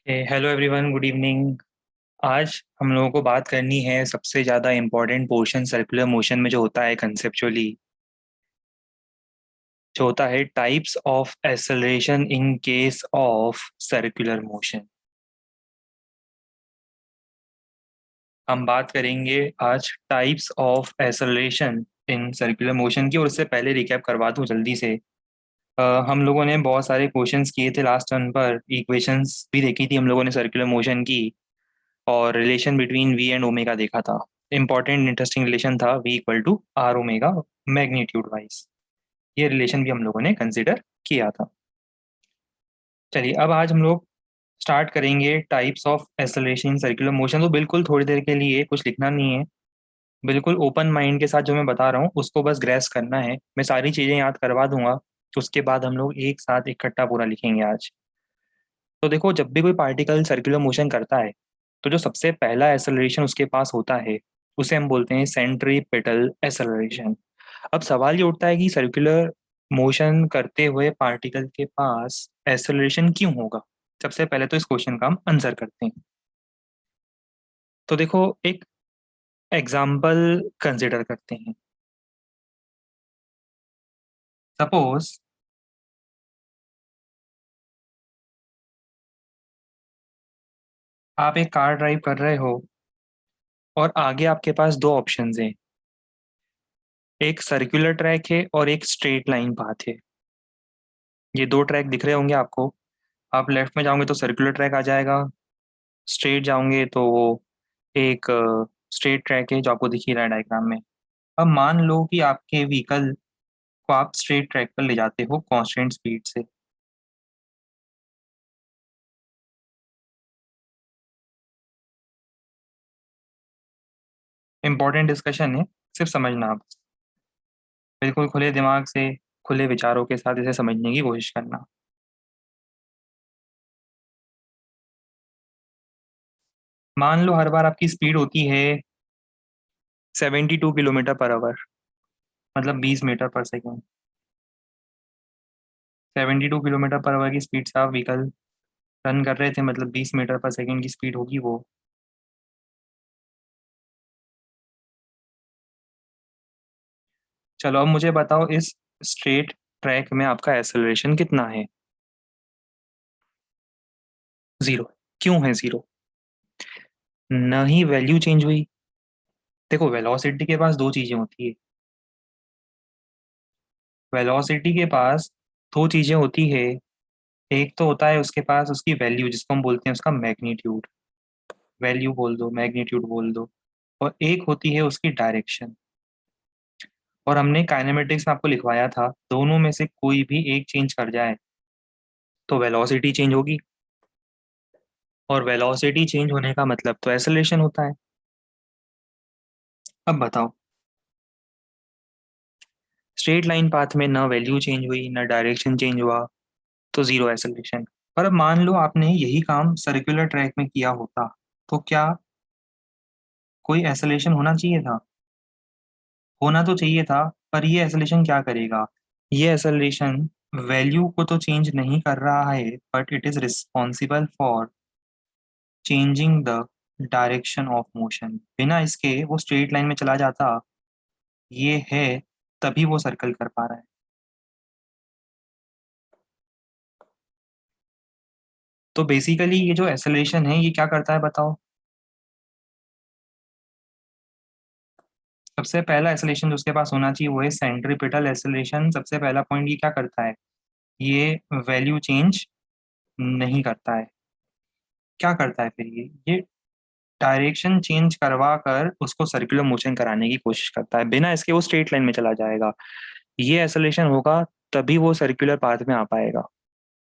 Hello everyone, good evening. आज हम लोगों को बात करनी है सबसे ज़्यादा इम्पोर्टेंट पोर्शन सर्कुलर मोशन में जो होता है कंसेप्चुअली, जो होता है types of acceleration in case of circular motion. हम बात करेंगे आज types of acceleration in circular motion की, और उससे पहले रिकैप करवा दूं जल्दी से। हम लोगों ने बहुत सारे क्वेश्चंस किए थे लास्ट टर्न पर, इक्वेशंस भी देखी थी हम लोगों ने सर्कुलर मोशन की, और relation between v and omega देखा था। इंपॉर्टेंट इंटरेस्टिंग रिलेशन था v equal to r omega magnitude wise. ये रिलेशन भी हम लोगों ने कंसिडर किया था। चलिए, अब आज हम लोग स्टार्ट करेंगे types of acceleration in circular motion. तो बिल्कुल थोड़ी देर के लिए कुछ लिखना नहीं है, बिल्कुल ओपन माइंड के साथ जो मैं बता रहा हूँ उसको बस ग्रेस करना है। मैं सारी चीज़ें याद करवा दूंगा, उसके बाद हम लोग एक साथ इकट्ठा पूरा लिखेंगे आज। तो देखो, जब भी कोई पार्टिकल सर्कुलर मोशन करता है तो जो सबसे पहला एक्सेलरेशन उसके पास होता है उसे हम बोलते हैं सेंट्रीपिटल एक्सेलरेशन। अब सवाल ये उठता है कि सर्कुलर मोशन करते हुए पार्टिकल के पास एक्सेलरेशन क्यों होगा। सबसे पहले तो इस क्वेश्चन का हम आंसर करते हैं। तो देखो, एक एग्जाम्पल कंसिडर करते हैं। सपोज आप एक कार ड्राइव कर रहे हो और आगे आपके पास दो ऑप्शंस हैं, एक सर्कुलर ट्रैक है और एक स्ट्रेट लाइन पाथ है। ये दो ट्रैक दिख रहे होंगे आपको। आप लेफ्ट में जाओगे तो सर्कुलर ट्रैक आ जाएगा, स्ट्रेट जाओगे तो वो एक स्ट्रेट ट्रैक है जो आपको दिख ही रहा है डायग्राम में। अब मान लो कि आपके व्हीकल को आप स्ट्रेट ट्रैक पर ले जाते हो कांस्टेंट स्पीड से। इंपॉर्टेंट डिस्कशन है, सिर्फ समझना आप। बिल्कुल खुले दिमाग से, खुले विचारों के साथ इसे समझने की कोशिश करना। मान लो हर बार आपकी स्पीड होती है 72 किलोमीटर पर आवर, मतलब 20 मीटर पर सेकेंड। 72 किलोमीटर पर आवर की स्पीड से आप व्हीकल रन कर रहे थे, मतलब 20 मीटर पर सेकेंड की स्पीड होगी वो। चलो, अब मुझे बताओ इस स्ट्रेट ट्रैक में आपका एक्सेलरेशन कितना है। जीरो। क्यों है जीरो? न ही वैल्यू चेंज हुई। देखो, वेलोसिटी के पास दो चीजें होती है। वेलोसिटी के पास दो चीजें होती है। एक तो होता है उसके पास उसकी वैल्यू, जिसको हम बोलते हैं उसका मैग्नीट्यूड। वैल्यू बोल दो, मैग्नीट्यूड बोल दो। और एक होती है उसकी डायरेक्शन। और हमने काइनेमेटिक्स में आपको लिखवाया था, दोनों में से कोई भी एक चेंज कर जाए तो वेलोसिटी चेंज होगी, और वेलोसिटी चेंज होने का मतलब तो एक्सेलरेशन होता है। अब बताओ, स्ट्रेट लाइन पाथ में ना वैल्यू चेंज हुई ना डायरेक्शन चेंज हुआ, तो जीरो एक्सेलरेशन। पर अब मान लो आपने यही काम सर्कुलर ट्रैक में किया होता, तो क्या कोई एक्सेलरेशन होना चाहिए था? होना तो चाहिए था। पर ये एक्सेलरेशन क्या करेगा? ये एक्सेलरेशन वैल्यू को तो चेंज नहीं कर रहा है, but it is responsible for changing the direction of motion. बिना इसके वो स्ट्रेट लाइन में चला जाता। ये है, तभी वो सर्कल कर पा रहा है। तो बेसिकली ये जो एक्सेलरेशन है ये क्या करता है बताओ। सबसे पहला एक्सेलरेशन जो उसके पास होना चाहिए वो है सेंट्रीपिटल एक्सेलरेशन। सबसे पहला पॉइंट, ये क्या करता है? ये वैल्यू चेंज नहीं करता है। क्या करता है फिर ये डायरेक्शन चेंज करवा कर उसको सर्कुलर मोशन कराने की कोशिश करता है। बिना इसके वो स्ट्रेट लाइन में चला जाएगा। ये एक्सेलरेशन होगा तभी वो सर्कुलर पाथ में आ पाएगा।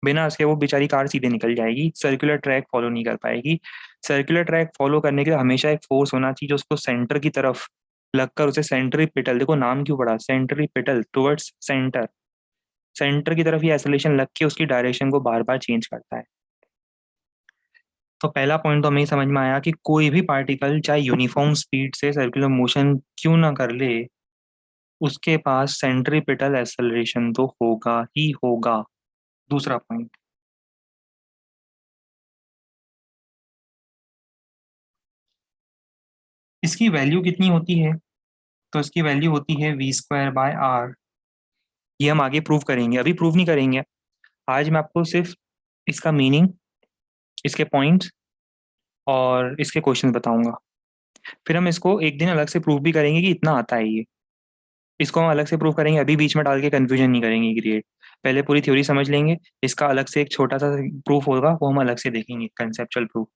बिना उसके वो बेचारी कार सीधे निकल जाएगी, सर्कुलर ट्रैक फॉलो नहीं कर पाएगी। सर्कुलर ट्रैक फॉलो करने के लिए हमेशा एक फोर्स होना चाहिए जो उसको सेंटर की तरफ लगकर उसे सेंट्रीपिटल, देखो नाम क्यों पड़ा, सेंट्रीपिटल, टुवर्ड्स सेंटर। सेंटर की तरफ ये एक्सेलरेशन लग के उसकी डायरेक्शन को बार बार चेंज करता है। तो पहला पॉइंट तो हमें ही समझ में आया कि कोई भी पार्टिकल चाहे यूनिफॉर्म स्पीड से सर्कुलर मोशन क्यों ना कर ले, उसके पास सेंट्रीपिटल एक्सेलरेशन तो होगा ही होगा। दूसरा पॉइंट, इसकी वैल्यू कितनी होती है? तो इसकी वैल्यू होती है v² बाय r। ये हम आगे प्रूव करेंगे, अभी प्रूव नहीं करेंगे। आज मैं आपको सिर्फ इसका मीनिंग, इसके पॉइंट्स और इसके क्वेश्चन बताऊंगा। फिर हम इसको एक दिन अलग से प्रूव भी करेंगे कि इतना आता है ये। इसको हम अलग से प्रूव करेंगे, अभी बीच में डाल के कंफ्यूजन नहीं करेंगे क्रिएट। पहले पूरी थ्योरी समझ लेंगे, इसका अलग से एक छोटा सा प्रूफ होगा, वो हम अलग से देखेंगे, conceptual proof.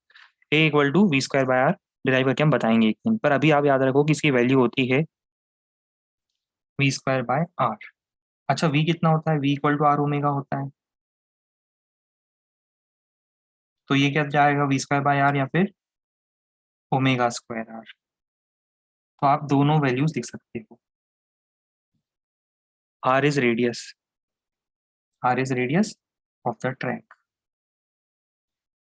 a = v² by r derive करके हम बताएंगे एक दिन। पर अभी आप याद रखो कि इसकी वैल्यू होती है v² बाय r। अच्छा, v कितना होता है? v = r ओमेगा होता है। तो ये क्या जाएगा, v²बाय r या फिर ओमेगा²r। तो आप दोनों वैल्यूज लिख सकते हो। r is radius, r is radius of the track.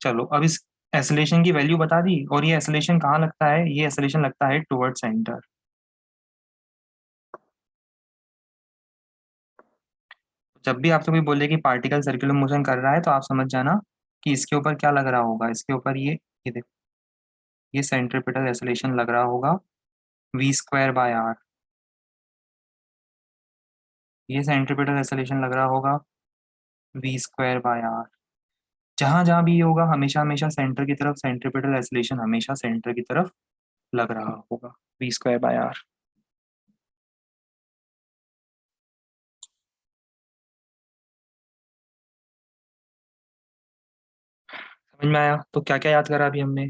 चलो, अब इस एसलेशन की वैल्यू बता दी। और ये एसलेशन कहाँ लगता है? ये एसलेशन लगता है टुवर्ड सेंटर। जब भी आपसे कोई बोले कि पार्टिकल सर्कुलर मोशन कर रहा है, तो आप समझ जाना कि इसके ऊपर क्या लग रहा होगा। इसके ऊपर ये देखो, ये सेंट्रीपिटल एसलेशन लग रहा होगा v²बाय r। ये सेंट्रीपिटल एसलेशन लग रहा होगा v²बाय r। जहां जहां भी ये होगा, हमेशा हमेशा सेंटर की तरफ सेंट्रीपिटल एसलेशन हमेशा सेंटर की तरफ लग रहा होगा, v²बाय r। समझ में आया? तो क्या क्या याद करा अभी हमने?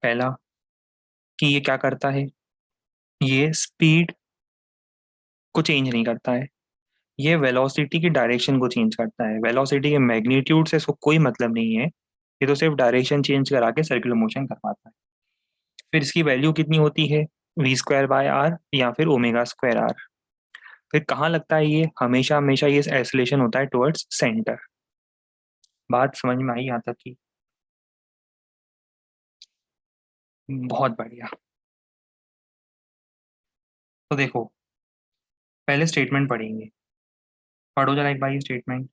पहला, कि ये क्या करता है, ये स्पीड को चेंज नहीं करता है, ये वेलोसिटी की डायरेक्शन को चेंज करता है। वेलोसिटी के मैग्नीट्यूड से इसको कोई मतलब नहीं है, ये तो सिर्फ डायरेक्शन चेंज करा के सर्कुलर मोशन करवाता है। फिर इसकी वैल्यू कितनी होती है, v²बाय r या फिर ओमेगा²r। फिर कहाँ लगता है ये? हमेशा हमेशा ये एसलेशन होता है टुवर्ड्स सेंटर। बात समझ में आई यहाँ तक की? बहुत बढ़िया। तो देखो, पहले स्टेटमेंट पढ़ेंगे। पढ़ो जरा एक बार ये स्टेटमेंट।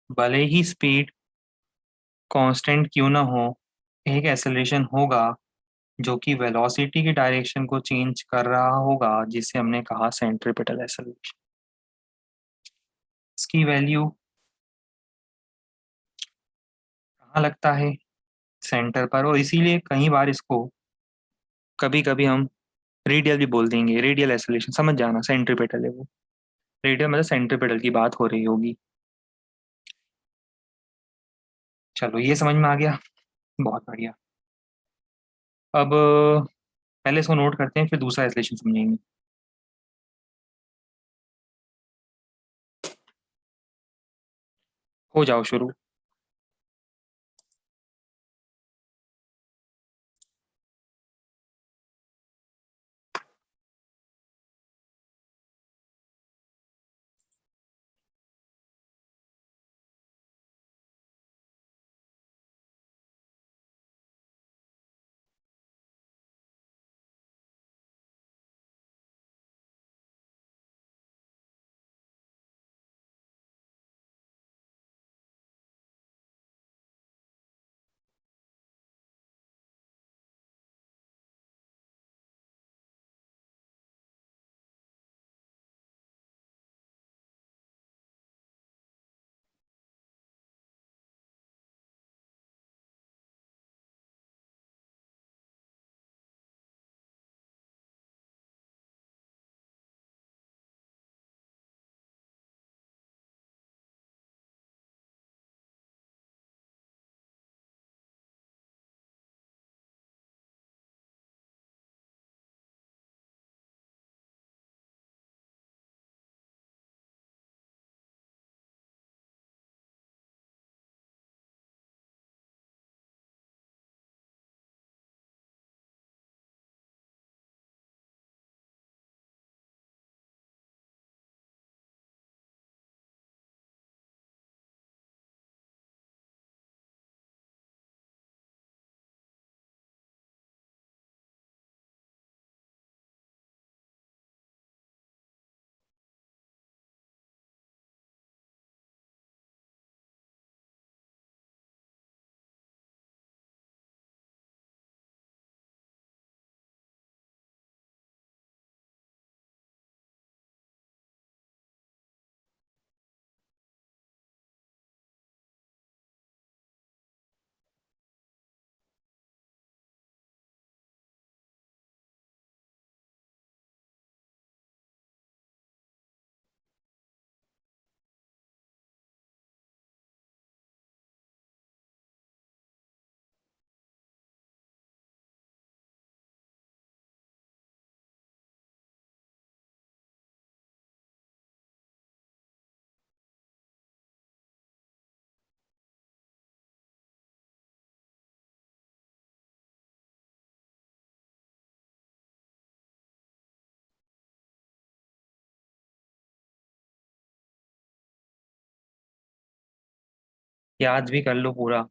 भले ही स्पीड कांस्टेंट क्यों ना हो, एक एक्सेलरेशन होगा जो कि वेलोसिटी की डायरेक्शन को चेंज कर रहा होगा, जिसे हमने कहा सेंट्रीपिटल एक्सेलरेशन। इसकी वैल्यू कहाँ लगता है? सेंटर पर। और इसीलिए कई बार इसको कभी कभी हम रेडियल भी बोल देंगे। रेडियल एक्सेलरेशन समझ जाना, सेंट्रीपिटल है वो। रेडियल मतलब सेंट्रीपिटल की बात हो रही होगी। चलो, ये समझ में आ गया। बहुत बढ़िया। अब पहले इसको नोट करते हैं, फिर दूसरा एक्सेलरेशन समझेंगे। हो जाओ शुरू। याद भी कर लो पूरा।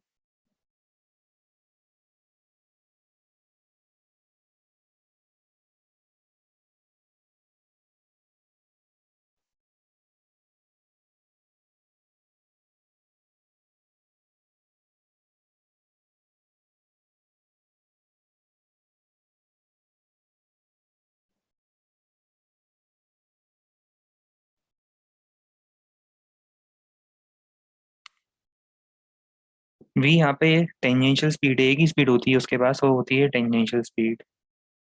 वी यहाँ पे टेंजेंशियल स्पीड, एक ही स्पीड होती है उसके पास, वो होती है टेंजेंशियल स्पीड।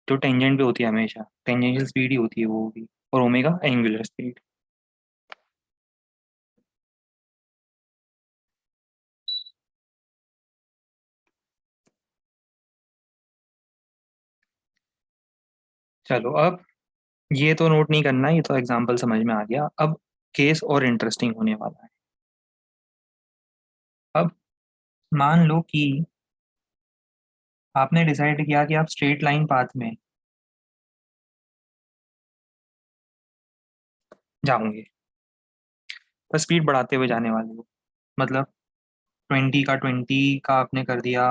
जो टेंजेंट पे होती है हमेशा टेंजेंशियल स्पीड ही होती है वो भी। और ओमेगा एंगुलर स्पीड। चलो अब, ये तो नोट नहीं करना, ये तो एग्जाम्पल समझ में आ गया। अब केस और इंटरेस्टिंग होने वाला है। अब मान लो कि आपने डिसाइड किया कि आप स्ट्रेट लाइन पाथ में जाओगे, पर स्पीड बढ़ाते हुए जाने वाले हो। मतलब 20 का आपने कर दिया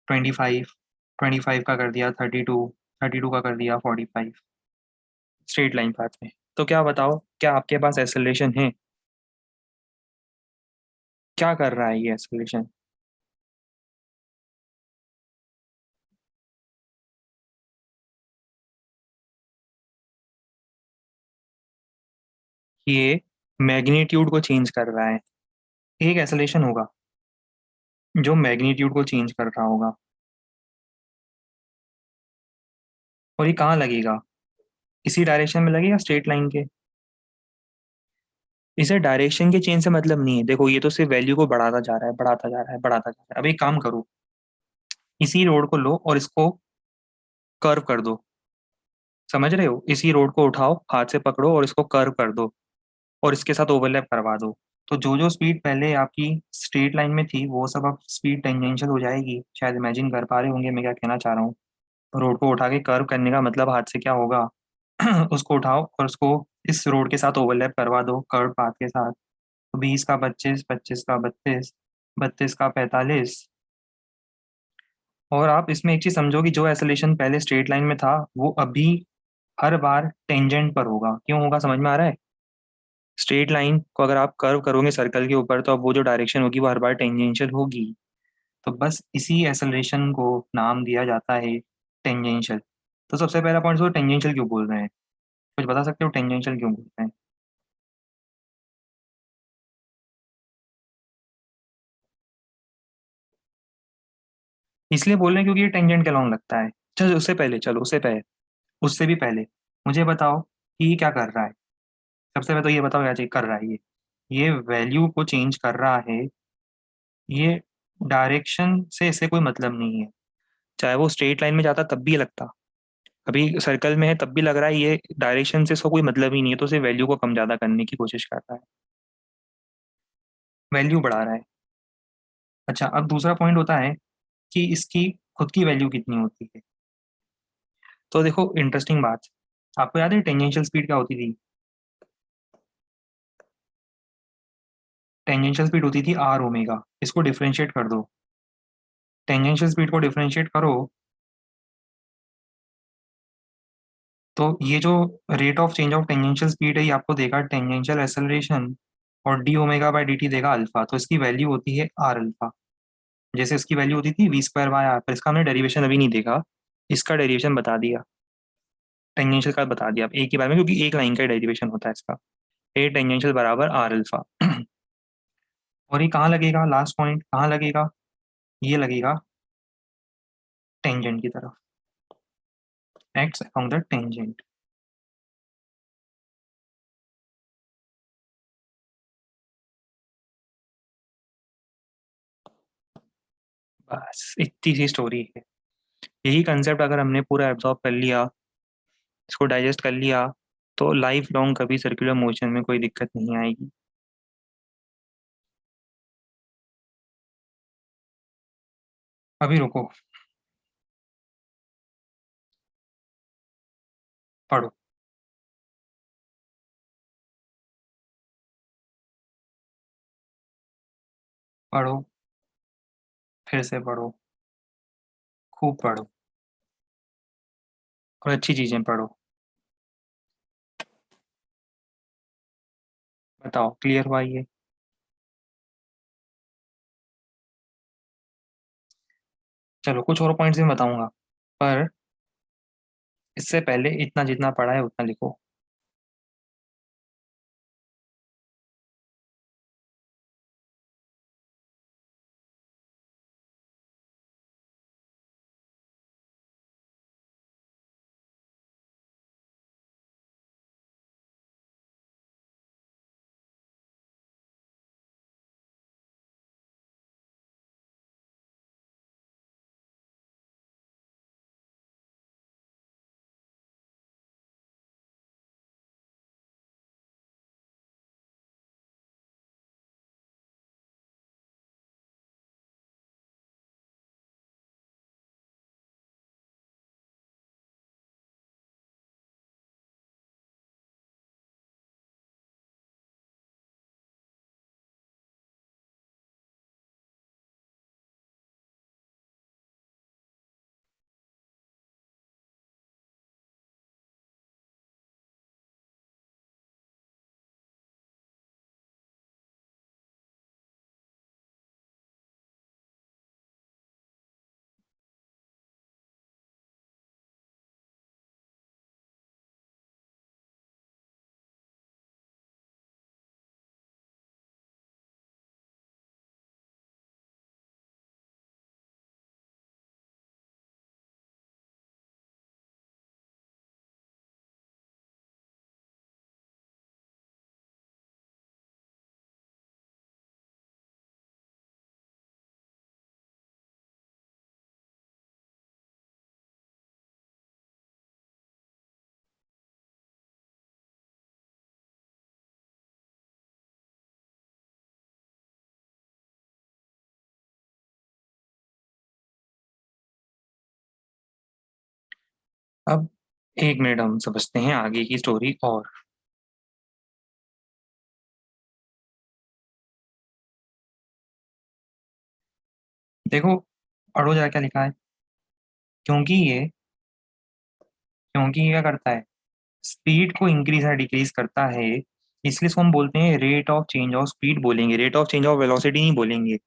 25, 25 का कर दिया 32, 32 का कर दिया 45, स्ट्रेट लाइन पाथ में। तो क्या बताओ, क्या आपके पास एक्सेलरेशन है? क्या कर रहा है ये एक्सेलरेशन? ये मैग्नीट्यूड को चेंज कर रहा है। एक एक्सेलरेशन होगा जो मैग्नीट्यूड को चेंज कर रहा होगा। और ये कहाँ लगेगा? इसी डायरेक्शन में लगेगा, स्ट्रेट लाइन के। इसे डायरेक्शन के चेंज से मतलब नहीं है। देखो, ये तो सिर्फ वैल्यू को बढ़ाता जा रहा है, बढ़ाता जा रहा है, बढ़ाता जा रहा है। अब एक काम करो, इसी रोड को लो और इसको कर्व कर दो। समझ रहे हो? इसी रोड को उठाओ, हाथ से पकड़ो और इसको कर्व कर दो, और इसके साथ ओवरलैप करवा दो। तो जो जो स्पीड पहले आपकी स्ट्रेट लाइन में थी, वो सब अब स्पीड टेंजेंशियल हो जाएगी। शायद इमेजिन कर पा रहे होंगे मैं क्या कहना चाह रहा हूँ। रोड को उठा के कर्व करने का मतलब हाथ से क्या होगा? उसको उठाओ और उसको इस रोड के साथ ओवरलैप करवा दो, कर्व पाथ के साथ। तो 20 का 25, 25 का 32, 32 का 45। और आप इसमें एक चीज समझो कि जो एक्सेलरेशन पहले स्ट्रेट लाइन में था, वो अभी हर बार टेंजेंट पर होगा। क्यों होगा, समझ में आ रहा है? स्ट्रेट लाइन को अगर आप कर्व करोगे सर्कल के ऊपर, तो अब वो जो डायरेक्शन होगी वो हर बार टेंजेंशियल होगी। तो बस इसी एक्सेलरेशन को नाम दिया जाता है टेंजेंशियल। तो सबसे पहला पॉइंट, वो टेंजेंशियल क्यों बोल रहे हैं? कुछ बता सकते हो टेंजेंशियल क्यों बोल रहे हैं? इसलिए बोल रहे हैं क्योंकि ये टेंजेंट के अलॉन्ग लगता है। चलो उससे पहले, चलो उससे पहले, उससे भी पहले मुझे बताओ कि ये क्या कर रहा है। सबसे पहले तो ये बताओ क्या चीज कर रहा है ये वैल्यू को चेंज कर रहा है। ये डायरेक्शन से इसे कोई मतलब नहीं है। चाहे वो स्ट्रेट लाइन में जाता तब भी ये लगता, अभी सर्कल में है तब भी लग रहा है। ये डायरेक्शन से इसको कोई मतलब ही नहीं है, तो सिर्फ वैल्यू को कम ज्यादा करने की कोशिश कर रहा है, वैल्यू बढ़ा रहा है। अच्छा, अब दूसरा पॉइंट होता है कि इसकी खुद की वैल्यू कितनी होती है। तो देखो इंटरेस्टिंग बात, आपको याद है टेंजेंशियल स्पीड क्या होती थी? टेंजेंशियल स्पीड होती थी आर ओमेगा। इसको डिफरेंशिएट कर दो, टेंजेंशियल स्पीड को डिफरेंशिएट करो, तो ये जो rate of change of tangential speed है, ये आपको देगा टेंजेंशियल एक्सेलरेशन। और D omega by D T देगा अल्फा। तो इसकी वैल्यू होती है आर अल्फा। जैसे इसकी वैल्यू होती थी वी स्क्वायर बाय आर, पर इसका हमने डेरिवेशन अभी नहीं देखा। इसका डेरिवेशन बता दिया, टेंजेंशियल का बता दिया अब एक ही बार में, क्योंकि एक लाइन का डेरिवेशन होता है इसका। ए टेंजेंशियल बराबर आर अल्फा। और ये कहाँ लगेगा, लास्ट पॉइंट कहाँ लगेगा? ये लगेगा टेंजेंट की तरफ, एक्ट्स along द टेंजेंट। बस इतनी सी स्टोरी है। यही कंसेप्ट अगर हमने पूरा एब्जॉर्ब कर लिया, इसको डाइजेस्ट कर लिया, तो लाइफ लॉन्ग कभी सर्कुलर मोशन में कोई दिक्कत नहीं आएगी। अभी रुको, पढ़ो। पढ़ो, फिर से पढ़ो, खूब पढ़ो, और अच्छी चीजें पढ़ो। बताओ, क्लियर हुआ ये? चलो कुछ और पॉइंट्स भी बताऊंगा, पर इससे पहले इतना जितना पढ़ा है उतना लिखो। अब एक मिनट हम समझते हैं आगे की स्टोरी। और देखो, पढ़ो जरा क्या लिखा है। क्योंकि ये क्योंकि ये क्या करता है, स्पीड को इंक्रीज या डिक्रीज करता है, इसलिए इसको हम बोलते हैं rate of change of speed बोलेंगे, rate of change of velocity नहीं बोलेंगे।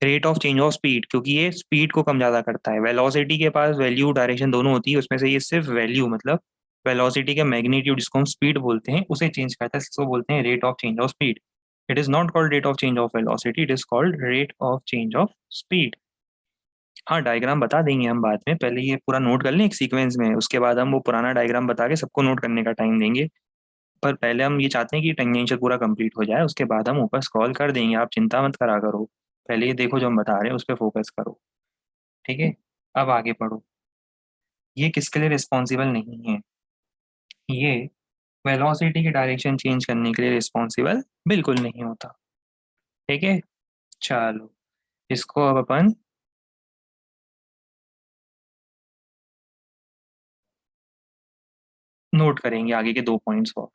Rate of change of speed, क्योंकि ये स्पीड को कम ज्यादा करता है। वेलोसिटी के पास वैल्यू डायरेक्शन दोनों होती है, उसमें से ये सिर्फ वैल्यू मतलब वेलोसिटी के मैग्नीट्यूड जिसको हम स्पीड बोलते हैं उसे चेंज करता है, इसको बोलते हैं rate of change of speed. It is not called rate of change of velocity, it is called rate of change of speed. हाँ, डायग्राम बता देंगे हम बाद में, पहले ये पूरा नोट कर लें एक सीक्वेंस में, उसके बाद हम वो पुराना डायग्राम बता के सबको नोट करने का टाइम देंगे। पर पहले हम ये चाहते हैं कि टेंजेंशियल पूरा कंप्लीट हो जाए, उसके बाद हम ऊपर स्क्रॉल कर देंगे, आप चिंता मत करा करो। पहले ये देखो जो हम बता रहे हैं उस पर फोकस करो। ठीक है, अब आगे पढ़ो। ये किसके लिए रिस्पॉन्सिबल नहीं है? ये वेलोसिटी की डायरेक्शन चेंज करने के लिए रिस्पॉन्सिबल बिल्कुल नहीं होता। ठीक है, चलो इसको अब अपन नोट करेंगे आगे के दो पॉइंट्स को।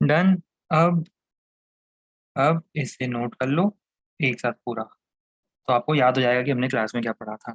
डन। अब अब इसे नोट कर लो एक साथ पूरा, तो आपको याद हो जाएगा कि हमने क्लास में क्या पढ़ा था।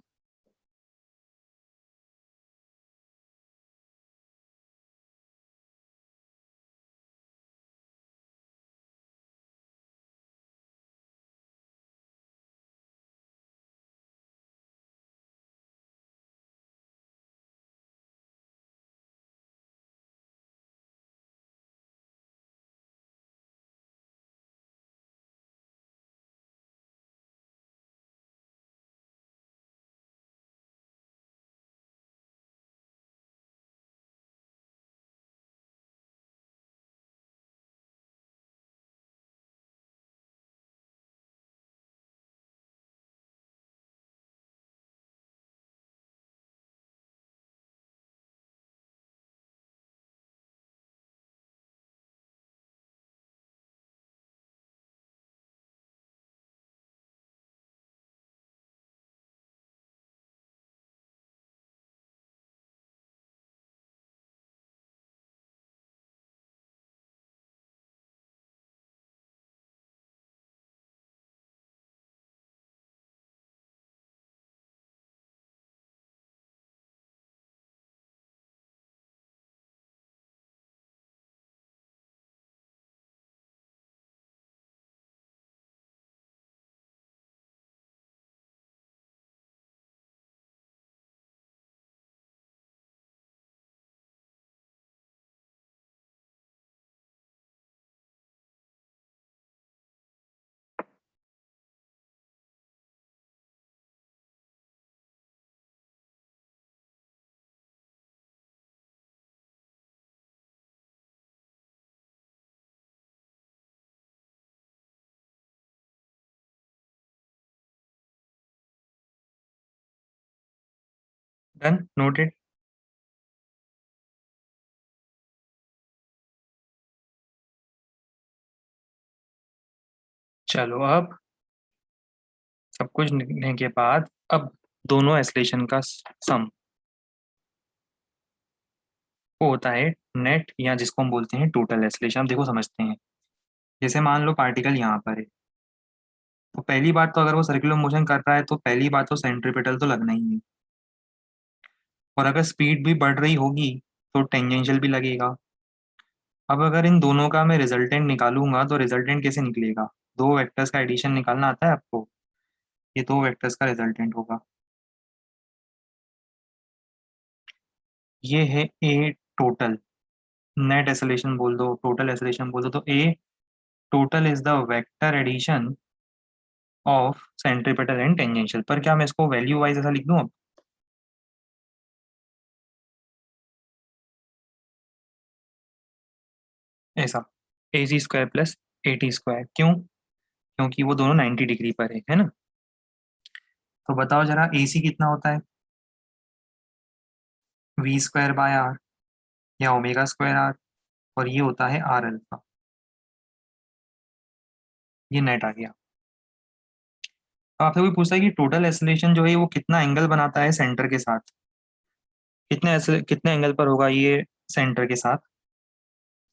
Done, noted. चलो अब सब कुछ लिखने के बाद अब दोनों एस्लेशन का सम वो होता है नेट, या जिसको हम बोलते हैं टोटल एस्लेशन। अब देखो समझते हैं। जैसे मान लो पार्टिकल यहाँ पर है, तो पहली बात तो अगर वो सर्कुलर मोशन कर रहा है तो पहली बात तो सेंट्रीपिटल तो लगना ही है। और अगर स्पीड भी बढ़ रही होगी तो टेंजेंशियल भी लगेगा। अब अगर इन दोनों का मैं रिजल्टेंट निकालूंगा तो रिजल्टेंट कैसे निकलेगा? दो वेक्टर्स का एडिशन निकालना आता है आपको? ये दो वेक्टर्स का रिजल्टेंट होगा। ये है ए टोटल। नेट एसोलेशन बोल दो, टोटल एसोलेशन बोल दो, तो a total is the vector addition of centripetal and tangential. पर क्या मैं इसको वैल्यू वाइज ऐसा लिख दूं अब? ऐसा, a c square plus a t square. क्यों? क्योंकि वो दोनों 90 डिग्री पर है ना? तो बताओ जरा, ए सी कितना होता है? वी स्क्वायर बाय आर, या ओमेगा स्क्वायर आर। और ये होता है आर अल्फा। ये नेट आ गया। तो आपसे कोई पूछता है कि टोटल एसोलेशन जो है वो कितना एंगल बनाता है सेंटर के साथ, कितने एंगल पर होगा ये सेंटर के साथ?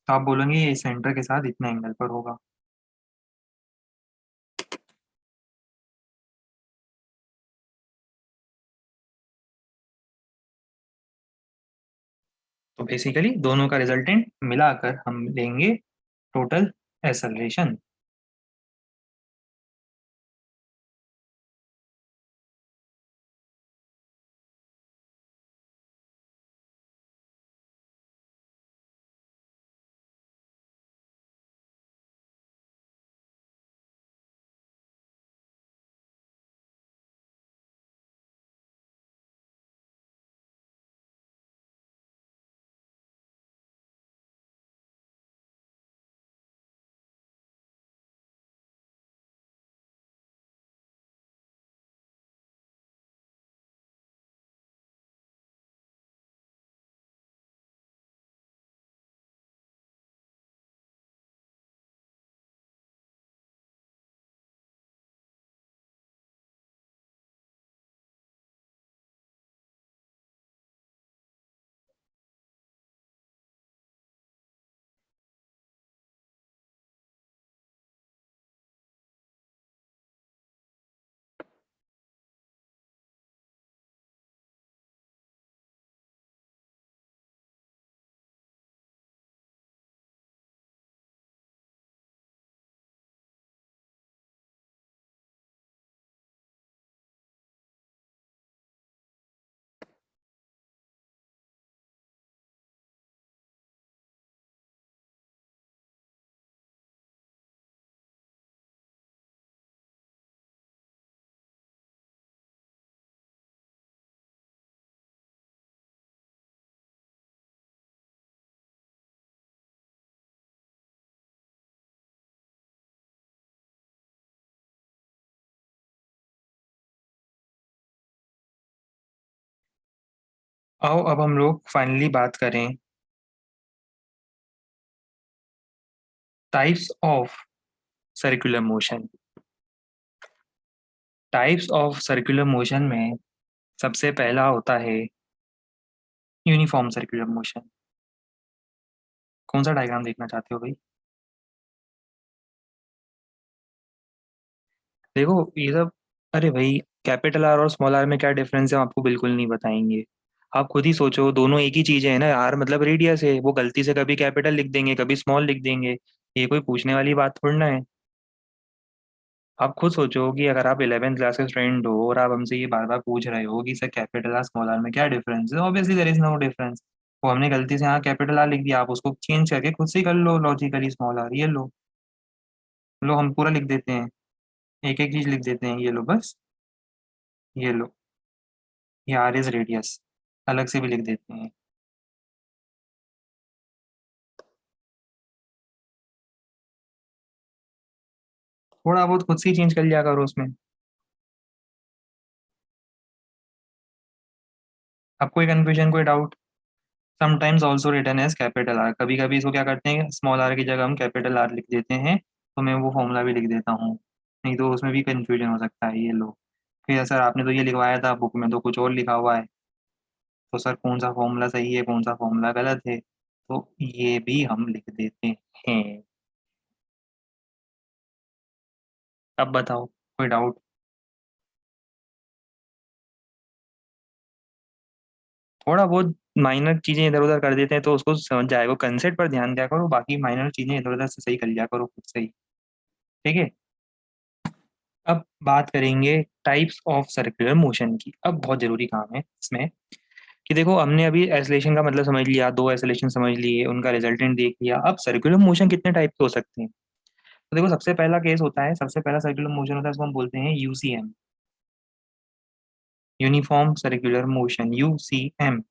तो आप बोलेंगे ये सेंटर के साथ इतने एंगल पर होगा। तो बेसिकली दोनों का रिजल्टेंट मिलाकर हम लेंगे टोटल एसोलेशन। आओ अब हम लोग फाइनली बात करें types of circular motion. Types of circular motion में सबसे पहला होता है यूनिफॉर्म सर्कुलर मोशन। कौन सा डायग्राम देखना चाहते हो भाई? देखो ये सब, अरे भाई, कैपिटल आर और स्मॉल आर में क्या डिफरेंस है हम आपको बिल्कुल नहीं बताएंगे। आप खुद ही सोचो, दोनों एक ही चीजें है ना। आर मतलब रेडियस है, वो गलती से कभी कैपिटल लिख देंगे कभी स्मॉल लिख देंगे, ये कोई पूछने वाली बात थोड़ी ना है। आप खुद सोचो कि अगर आप 11th क्लास के स्टूडेंट हो और आप हमसे ये बार बार पूछ रहे हो कि sir capital r small r में क्या डिफरेंस है, obviously there is no difference. वो हमने गलती से यहाँ कैपिटल आर लिख दिया, आप उसको चेंज करके खुद से ही कर लो लॉजिकली स्मॉल आर। ये लो हम पूरा लिख देते हैं, एक एक चीज लिख देते हैं। ये लो बस, ये लो, ये आर इज रेडियस, अलग से भी लिख देते हैं। थोड़ा बहुत खुद से ही चेंज कर लिया करो उसमें। अब कोई कंफ्यूजन, कोई doubt? Sometimes also written as capital r, कभी कभी इसको क्या करते हैं, स्मॉल आर की जगह हम कैपिटल आर लिख देते हैं। तो मैं वो फॉर्मूला भी लिख देता हूँ, नहीं तो उसमें भी कंफ्यूजन हो सकता है। ये लो, फिर सर आपने तो ये लिखवाया था, बुक में तो कुछ और लिखा हुआ है, तो सर कौन सा फॉर्मूला सही है कौन सा फॉर्मूला गलत है, तो ये भी हम लिख देते हैं। अब बताओ, कोई डाउट? थोड़ा बहुत माइनर चीजें इधर उधर कर देते हैं तो उसको समझ जाएगा, कंसेप्ट पर ध्यान दिया करो, बाकी माइनर चीजें इधर उधर से सही कर लिया करो खुद से ही। ठीक है। अब बात करेंगे टाइप्स ऑफ सर्कुलर मोशन की। अब बहुत जरूरी काम है इसमें कि देखो, हमने अभी एसलेशन का मतलब समझ लिया, दो एसलेशन समझ लिए, उनका रिजल्टेंट देख लिया। अब सर्कुलर मोशन कितने टाइप के हो सकते हैं? तो देखो, सबसे पहला केस होता है, सबसे पहला सर्कुलर मोशन होता है, इसको हम बोलते हैं UCM, uniform circular motion, UCM.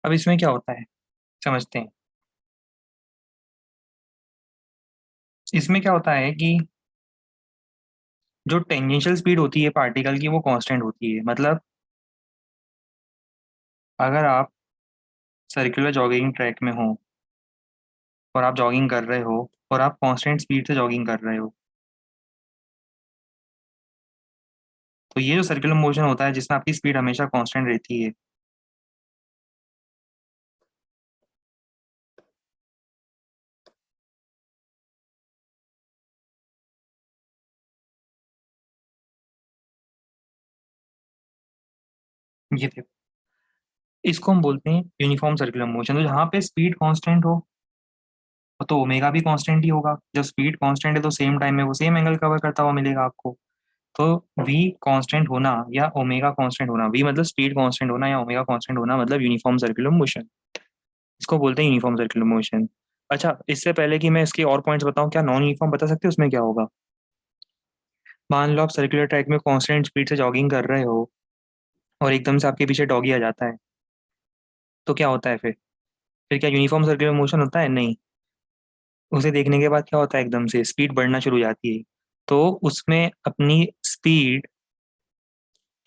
अब इसमें क्या होता है, समझते हैं। इसमें क्या होता है कि जो टेंजेंशियल स्पीड होती है पार्टिकल की वो कांस्टेंट होती है। मतलब अगर आप सर्कुलर जॉगिंग ट्रैक में हो और आप जॉगिंग कर रहे हो और आप कांस्टेंट स्पीड से जॉगिंग कर रहे हो, तो ये जो सर्कुलर मोशन होता है जिसमें आपकी स्पीड हमेशा कांस्टेंट रहती है। ये देखो, इसको हम बोलते हैं यूनिफॉर्म सर्कुलर मोशन। तो जहाँ पे स्पीड कांस्टेंट हो तो ओमेगा भी कांस्टेंट ही होगा। जब स्पीड कांस्टेंट है तो सेम टाइम में वो सेम एंगल कवर करता हुआ मिलेगा आपको। तो वी कांस्टेंट होना या ओमेगा कांस्टेंट होना, वी मतलब स्पीड कांस्टेंट होना या ओमेगा कांस्टेंट होना, मतलब यूनिफॉर्म सर्कुलर मोशन। इसको बोलते हैं यूनिफॉर्म सर्कुलर मोशन। अच्छा, इससे पहले कि मैं इसके और पॉइंट्स बताऊं, क्या नॉन यूनिफॉर्म बता सकते हो उसमें क्या होगा? मान लो आप सर्कुलर ट्रैक में कांस्टेंट स्पीड से जॉगिंग कर रहे हो और एकदम से आपके पीछे डॉगी आ जाता है, तो क्या होता है फिर क्या यूनिफॉर्म सर्कुलर मोशन होता है? नहीं। उसे देखने के बाद क्या होता है, एकदम से स्पीड बढ़ना शुरू हो जाती है। तो उसमें अपनी स्पीड,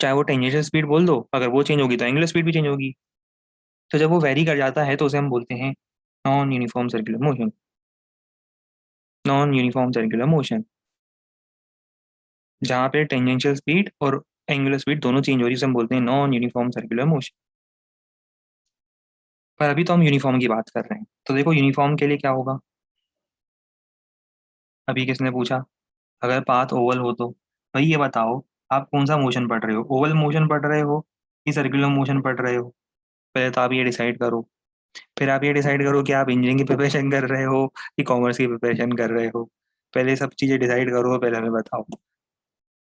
चाहे वो टेंजेंशियल स्पीड बोल दो, अगर वो चेंज होगी तो एंगुलर स्पीड भी चेंज होगी। तो जब वो वेरी कर जाता है तो उसे हम बोलते हैं non uniform circular motion. Non uniform circular motion, जहाँ पे टेंजेंशियल स्पीड और एंगुलर स्पीड दोनों चेंज हो रही है, उसे हम बोलते हैं नॉन यूनिफॉर्म सर्कुलर मोशन। पर अभी तो हम यूनिफॉर्म की बात कर रहे हैं, तो देखो यूनिफॉर्म के लिए क्या होगा। अभी किसने पूछा, अगर पाथ ओवल हो तो? भाई ये बताओ, आप कौन सा मोशन पढ़ रहे हो, ओवल मोशन पढ़ रहे हो कि सर्कुलर मोशन पढ़ रहे हो? पहले तो आप ये डिसाइड करो। फिर आप ये डिसाइड करो कि आप इंजीनियरिंग की प्रिपरेशन कर रहे हो कि कॉमर्स की प्रिपरेशन कर रहे हो। पहले सब चीजें डिसाइड करो, पहले हमें बताओ।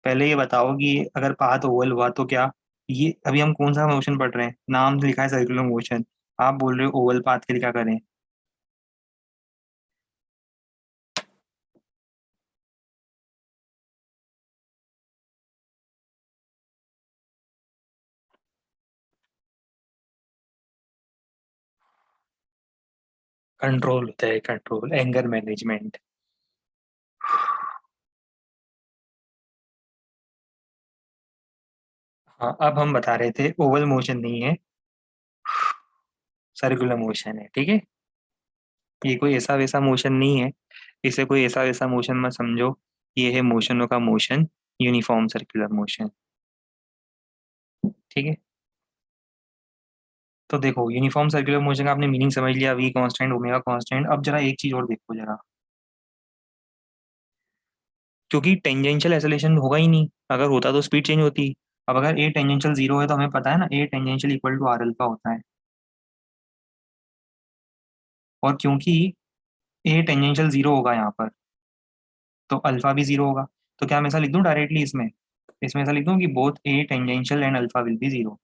पहले ये बताओ कि अगर पाथ ओवल हुआ तो क्या, ये अभी हम कौन सा मोशन पढ़ रहे हैं? नाम तो लिखा है सर्कुलर मोशन, आप बोल रहे हो ओवल पाथ के लिए क्या करें? कंट्रोल होता है, कंट्रोल, एंगर मैनेजमेंट। हाँ, अब हम बता रहे थे ओवल मोशन नहीं है, सर्कुलर मोशन है, ठीक है। ये कोई ऐसा वैसा मोशन नहीं है, इसे कोई ऐसा वैसा मोशन मत समझो। ये है मोशनों का मोशन, यूनिफॉर्म सर्कुलर मोशन, ठीक है। तो देखो, यूनिफॉर्म सर्कुलर मोशन का आपने मीनिंग समझ लिया, वी कांस्टेंट, ओमेगा कांस्टेंट। अब जरा एक चीज और देखो जरा, क्योंकि टेंजेंशियल एक्सेलरेशन होगा ही नहीं, अगर होता तो स्पीड चेंज होती। अब अगर ए टेंजेंशियल जीरो है तो हमें पता है ना, a tangential equal to r alpha होता है। और क्योंकि ए टेंजेंशियल जीरो होगा यहाँ पर, तो अल्फा भी जीरो होगा। तो क्या मैं ऐसा लिख दूं डायरेक्टली इसमें, इसमें ऐसा लिख दूं कि both A tangential and alpha will be zero.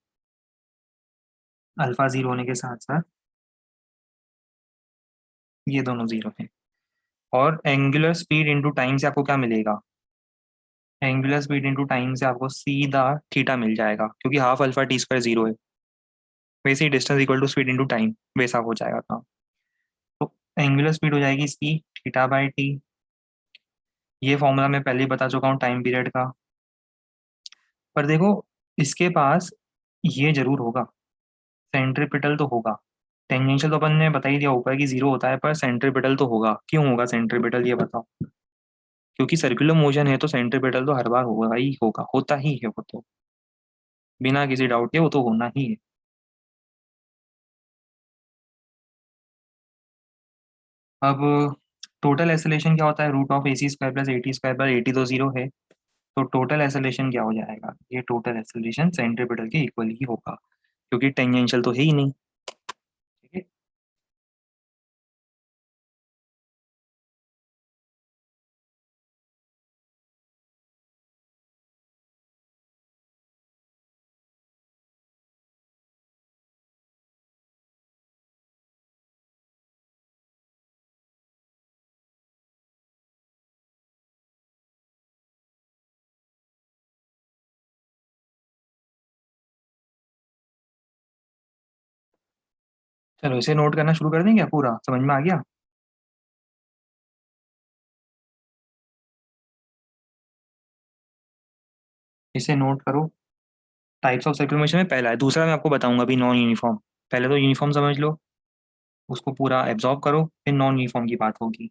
Alpha zero होने के साथ साथ ये दोनों जीरो हैं। और एंगुलर स्पीड इंटू टाइम से आपको क्या मिलेगा, एंगुलर स्पीड इंटू टाइम से आपको सीधा थीटा मिल जाएगा, क्योंकि half alpha t square zero है। वैसे ही distance equal to speed into time, वैसा हो जाएगा काम। तो एंगुलर स्पीड हो जाएगी इसकी थीटा बाई टी। ये फॉर्मूला मैं पहले ही बता चुका हूँ टाइम पीरियड का। पर देखो, इसके पास ये जरूर होगा, सेंट्रीपिटल तो होगा। टेंजेंशियल तो अपन ने बता ही दिया ऊपर की जीरो होता है, पर सेंट्रीपिटल तो होगा। क्यों होगा सेंट्रीपिटल, ये बताओ। क्योंकि सर्कुलर मोशन है तो सेंट्रीपिटल तो हर बार होगा ही होगा, होता ही है वो तो, बिना किसी डाउट के वो तो होना ही है। अब टोटल एसेलेशन क्या होता है, root of a c square plus a t square पर, ए टी तो जीरो है। तो टोटल एसेलेशन क्या हो जाएगा, ये टोटल एसेलेशन सेंट्रीपिटल के इक्वल ही होगा, क्योंकि टेंजेंशियल तो है ही नहीं, ठीक है। चलो इसे नोट करना शुरू कर दें क्या, पूरा समझ में आ गया। इसे नोट करो। टाइप्स ऑफ सर्कुलर मोशन में पहला है, दूसरा मैं आपको बताऊंगा अभी, नॉन यूनिफॉर्म। पहले तो यूनिफॉर्म समझ लो, उसको पूरा एब्जॉर्ब करो, फिर नॉन यूनिफॉर्म की बात होगी।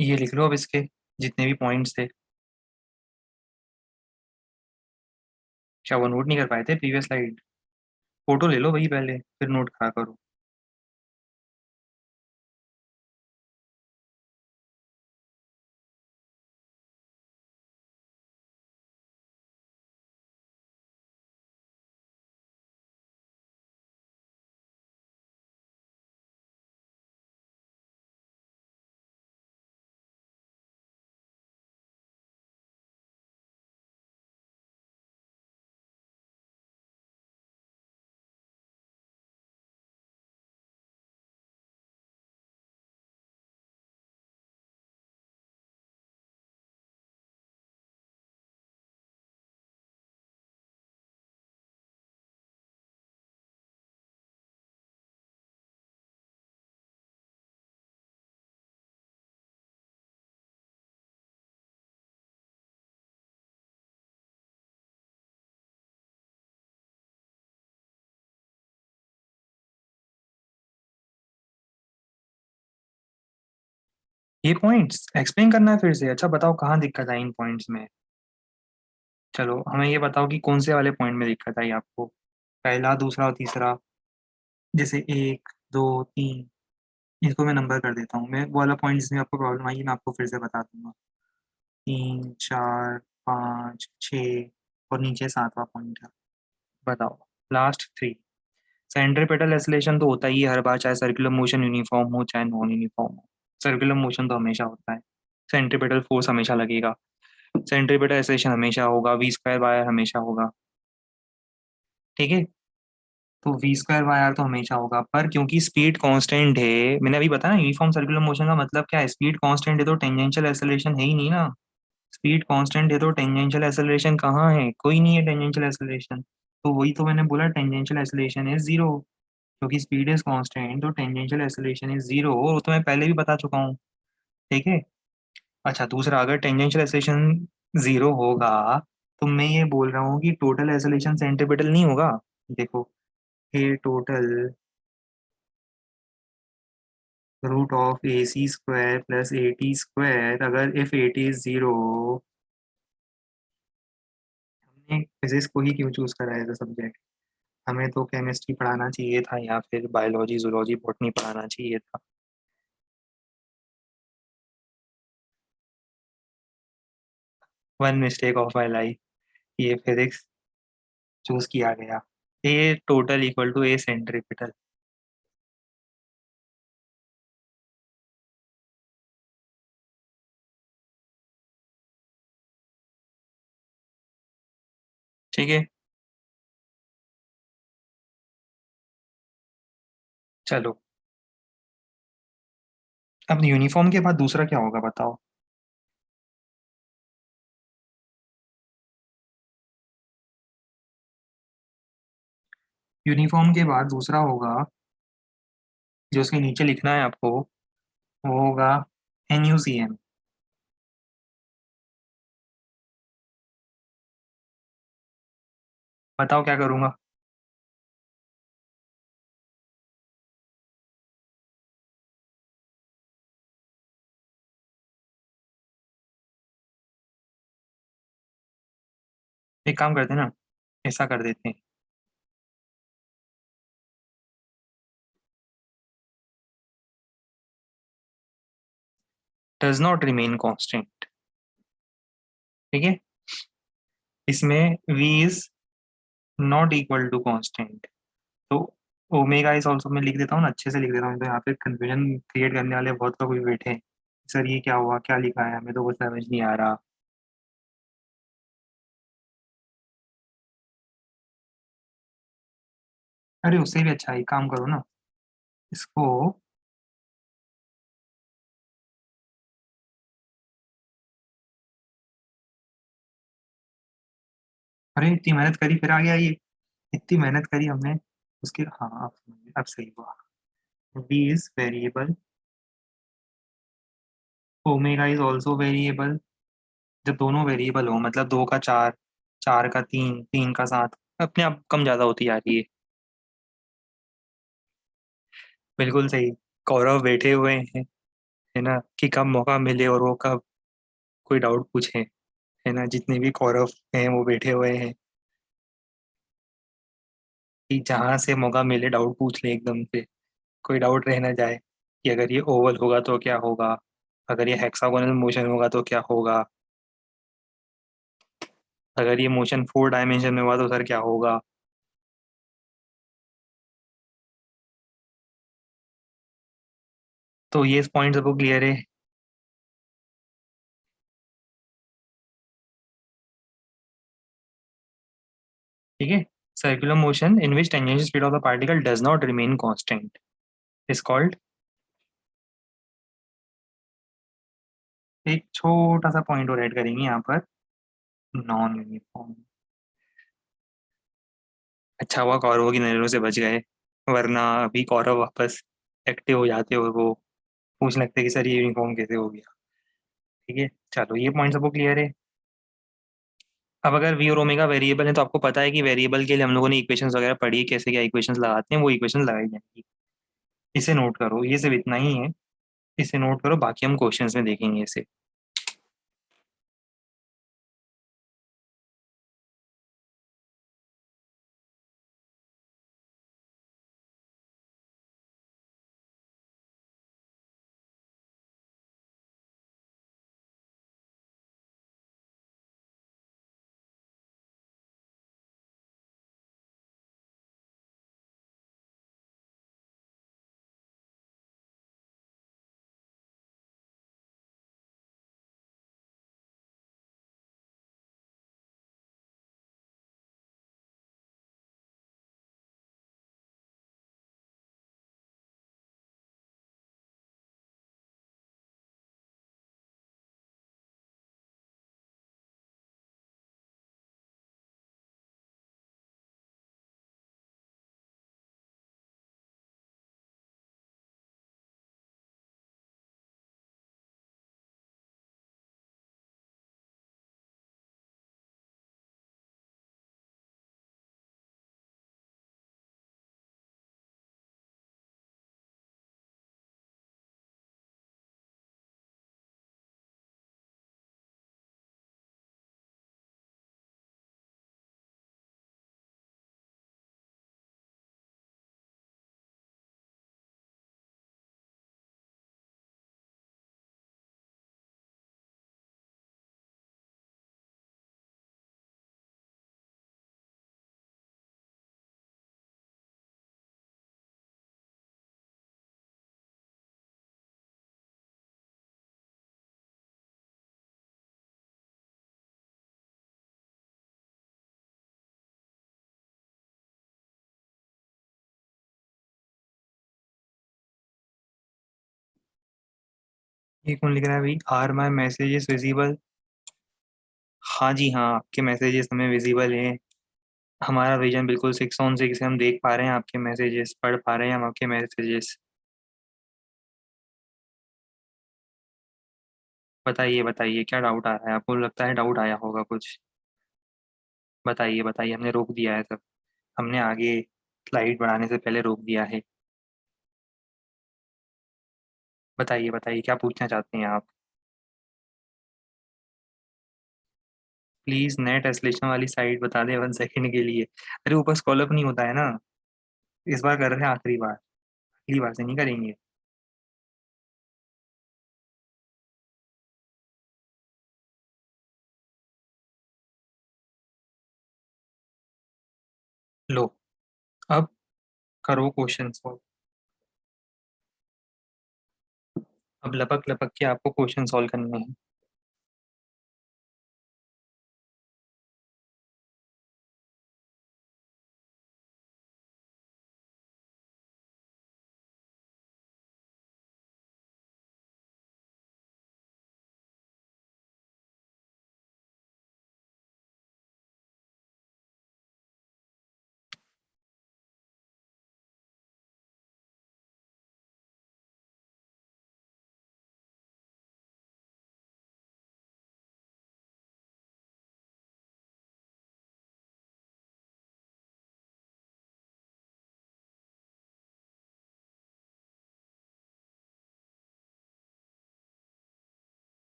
ये लिख लो अब इसके जितने भी पॉइंट्स थे। क्या वो नोट नहीं कर पाए थे प्रीवियस स्लाइड, फोटो ले लो वही पहले, फिर नोट करा करो। ये पॉइंट्स एक्सप्लेन करना है फिर से? अच्छा बताओ कहाँ दिक्कत आई इन पॉइंट्स में। चलो हमें ये बताओ कि कौन से वाले पॉइंट में दिक्कत आई आपको, पहला, दूसरा और तीसरा। जैसे एक, दो, तीन, इसको मैं नंबर कर देता हूँ। मैं वो वाला पॉइंट जिसमें आपको प्रॉब्लम आई मैं आपको फिर से बता दूंगा। तीन, चार, पाँच, छ, और नीचे सातवां पॉइंट है। बताओ लास्ट थ्री। सेंट्रीपेटल एसिलेशन तो होता ही है हर बार, चाहे सर्कुलर मोशन यूनिफॉर्म हो चाहे नॉन यूनिफॉर्म हो। सर्कुलर मोशन तो हमेशा होता है। सेंट्रीपेटल फोर्स हमेशा लगेगा। सेंट्रीपेटल एसिलेशन हमेशा होगा, वी स्क्वायर बाय हमेशा होगा। ठीक है। तो वी स्क्वायर बाय आर तो हमेशा होगा, पर क्योंकि स्पीड कांस्टेंट है, मैंने अभी बताया ना यूनिफॉर्म सर्कुलर मोशन का मतलब क्या है। स्पीड कांस्टेंट है तो टेंजेंशियल एक्सेलरेशन है ही नहीं ना। स्पीड कांस्टेंट है तो टेंजेंशियल एक्सेलरेशन कहाँ है? कोई नहीं है टेंजेंशियल एक्सेलरेशन। तो वही तो मैंने बोला, टेंजेंशियल एक्सेलरेशन इज जीरो। क्योंकि स्पीड इज कांस्टेंट तो टेंजेंशियल एक्सेलरेशन इज जीरो, और वो तो मैं पहले भी बता चुका हूँ। ठीक है। अच्छा दूसरा, अगर टेंजेंशियल एक्सेलरेशन जीरो होगा तो मैं ये बोल रहा हूँ कि टोटल एक्सेलरेशन सेंट्रीपिटल नहीं होगा। देखो, a total root of a c square plus a t square, अगर if a t is zero. हमने फिजिक्स को ही क्यों चूज करा है सब्जेक्ट? हमें तो केमिस्ट्री पढ़ाना चाहिए था, या फिर बायोलॉजी, जूलॉजी, बॉटनी पढ़ाना चाहिए था। One mistake of my life, ये फिजिक्स चूज किया गया। A total equal to a centripetal. ठीक है। चलो, अब यूनिफॉर्म के बाद दूसरा क्या होगा बताओ? यूनिफॉर्म के बाद दूसरा होगा, जो उसके नीचे लिखना है आपको, वो होगा NUCM। बताओ क्या करूंगा? एक काम करते हैं ना, ऐसा कर देते हैं। Does not remain constant. ठीक है। इसमें v is not equal to constant. तो ओमेगा इज ऑल्सो, मैं लिख देता हूँ ना, अच्छे से लिख देता हूँ, तो यहाँ पे कंफ्यूजन क्रिएट करने वाले बहुत लोग भी बैठे हैं। सर ये क्या हुआ, क्या लिखा है, हमें तो कुछ समझ नहीं आ रहा। अरे उससे भी अच्छा, एक काम करो ना, इसको। अरे इतनी मेहनत करी फिर आ गया ये। इतनी मेहनत करी हमने उसके, हाँ अब सही हुआ। v is variable, omega is also variable. जब दोनों वेरिएबल हो, मतलब दो का चार, चार का तीन, तीन का सात, अपने आप कम ज्यादा होती जा रही है। बिल्कुल सही। कौरव बैठे हुए हैं, है ना, कि कब मौका मिले और वो कब कोई डाउट पूछे। है ना, जितने भी कौरव हैं वो बैठे हुए हैं कि जहां से मौका मिले डाउट पूछ ले एकदम से। कोई डाउट रह ना जाए कि अगर ये ओवल होगा तो क्या होगा, अगर ये हेक्सागोनल मोशन होगा तो क्या होगा, अगर ये मोशन फोर डायमेंशन में हुआ तो सर क्या होगा। तो ये पॉइंट सबको क्लियर है? ठीक है। Circular motion in which tangential speed of the particle does not remain constant is called. एक छोटा सा पॉइंट और ऐड करेंगे यहाँ पर, नॉन यूनिफॉर्म। अच्छा हुआ कौरवों की नजरों से बच गए, वरना अभी कौरव वापस एक्टिव हो जाते और वो पूछने लगते कि सर ये यूनिफॉर्म कैसे हो गया। ठीक है। चलो ये पॉइंट सबको क्लियर है। अब अगर वी और ओमेगा वेरिएबल है तो आपको पता है कि वेरिएबल के लिए हम लोगों ने इक्वेशंस वगैरह पढ़ी है, कैसे क्या इक्वेशंस लगाते हैं, वो इक्वेशंस लगाई जाएंगी। इसे नोट करो, ये सिर्फ इतना ही है। इसे नोट करो, बाकी हम क्वेश्चंस में देखेंगे इसे। ये कौन लिख रहा है भाई? Are my messages visible? हाँ जी हाँ, आपके मैसेजेस हमें विजिबल हैं। हमारा विजन बिल्कुल 6 on 6 है, हम देख पा रहे हैं आपके मैसेजेस, पढ़ पा रहे हैं हम आपके मैसेजेस। बताइए बताइए, क्या डाउट आ रहा है आपको? लगता है डाउट आया होगा कुछ। बताइए बताइए, हमने रोक दिया है सब। हमने आगे स्लाइड बढ़ाने से पहले रोक दिया है। बताइए बताइए, क्या पूछना चाहते हैं आप? प्लीज नेट एस्लेशन वाली साइड बता दें 1 सेकंड के लिए। अरे ऊपर स्क्रॉल अप नहीं होता है ना। इस बार कर रहे हैं, आखिरी बार। अगली बार से नहीं करेंगे। लो, अब करो क्वेश्चन सॉल्व। अब लपक लपक के आपको क्वेश्चन सॉल्व करने हैं।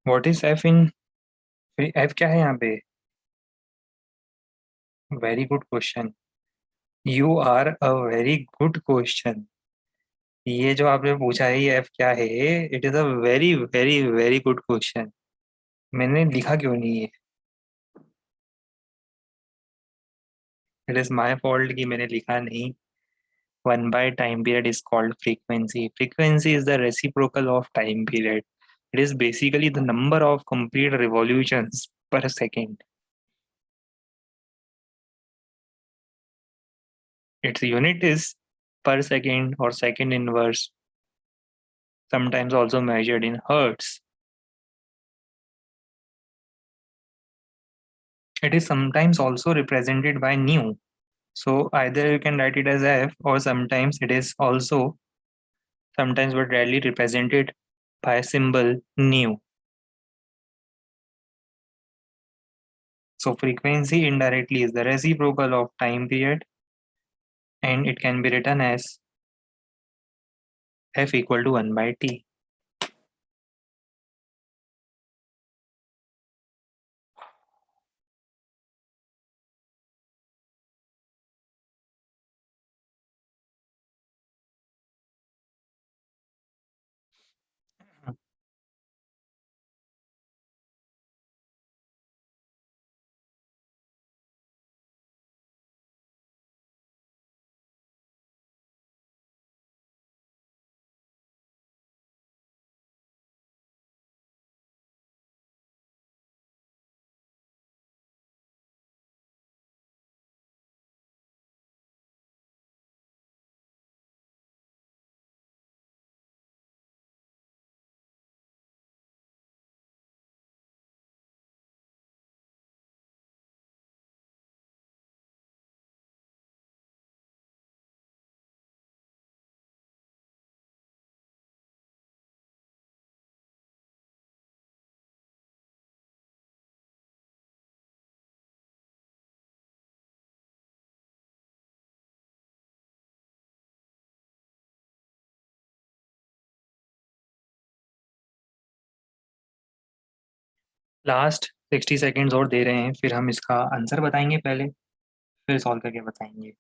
What is f in? F क्या है यहाँ पे? Very good question. You are a very good question. ये जो आपने पूछा है, ये एफ क्या है? It is a very very very good question. मैंने लिखा क्यों नहीं है? इट इज माई फॉल्ट कि मैंने लिखा नहीं। One by time period is called frequency. Frequency is the reciprocal of time period. It is basically the number of complete revolutions per second. Its unit is per second or second inverse, sometimes also measured in hertz. It is sometimes also represented by nu. So either you can write it as f, or sometimes it is also sometimes but rarely represented by symbol nu. So frequency indirectly is the reciprocal of time period, and it can be written as f equal to 1 by t. Last 60 seconds और दे रहे हैं, फिर हम इसका answer बताएंगे पहले, फिर solve करके बताएंगे।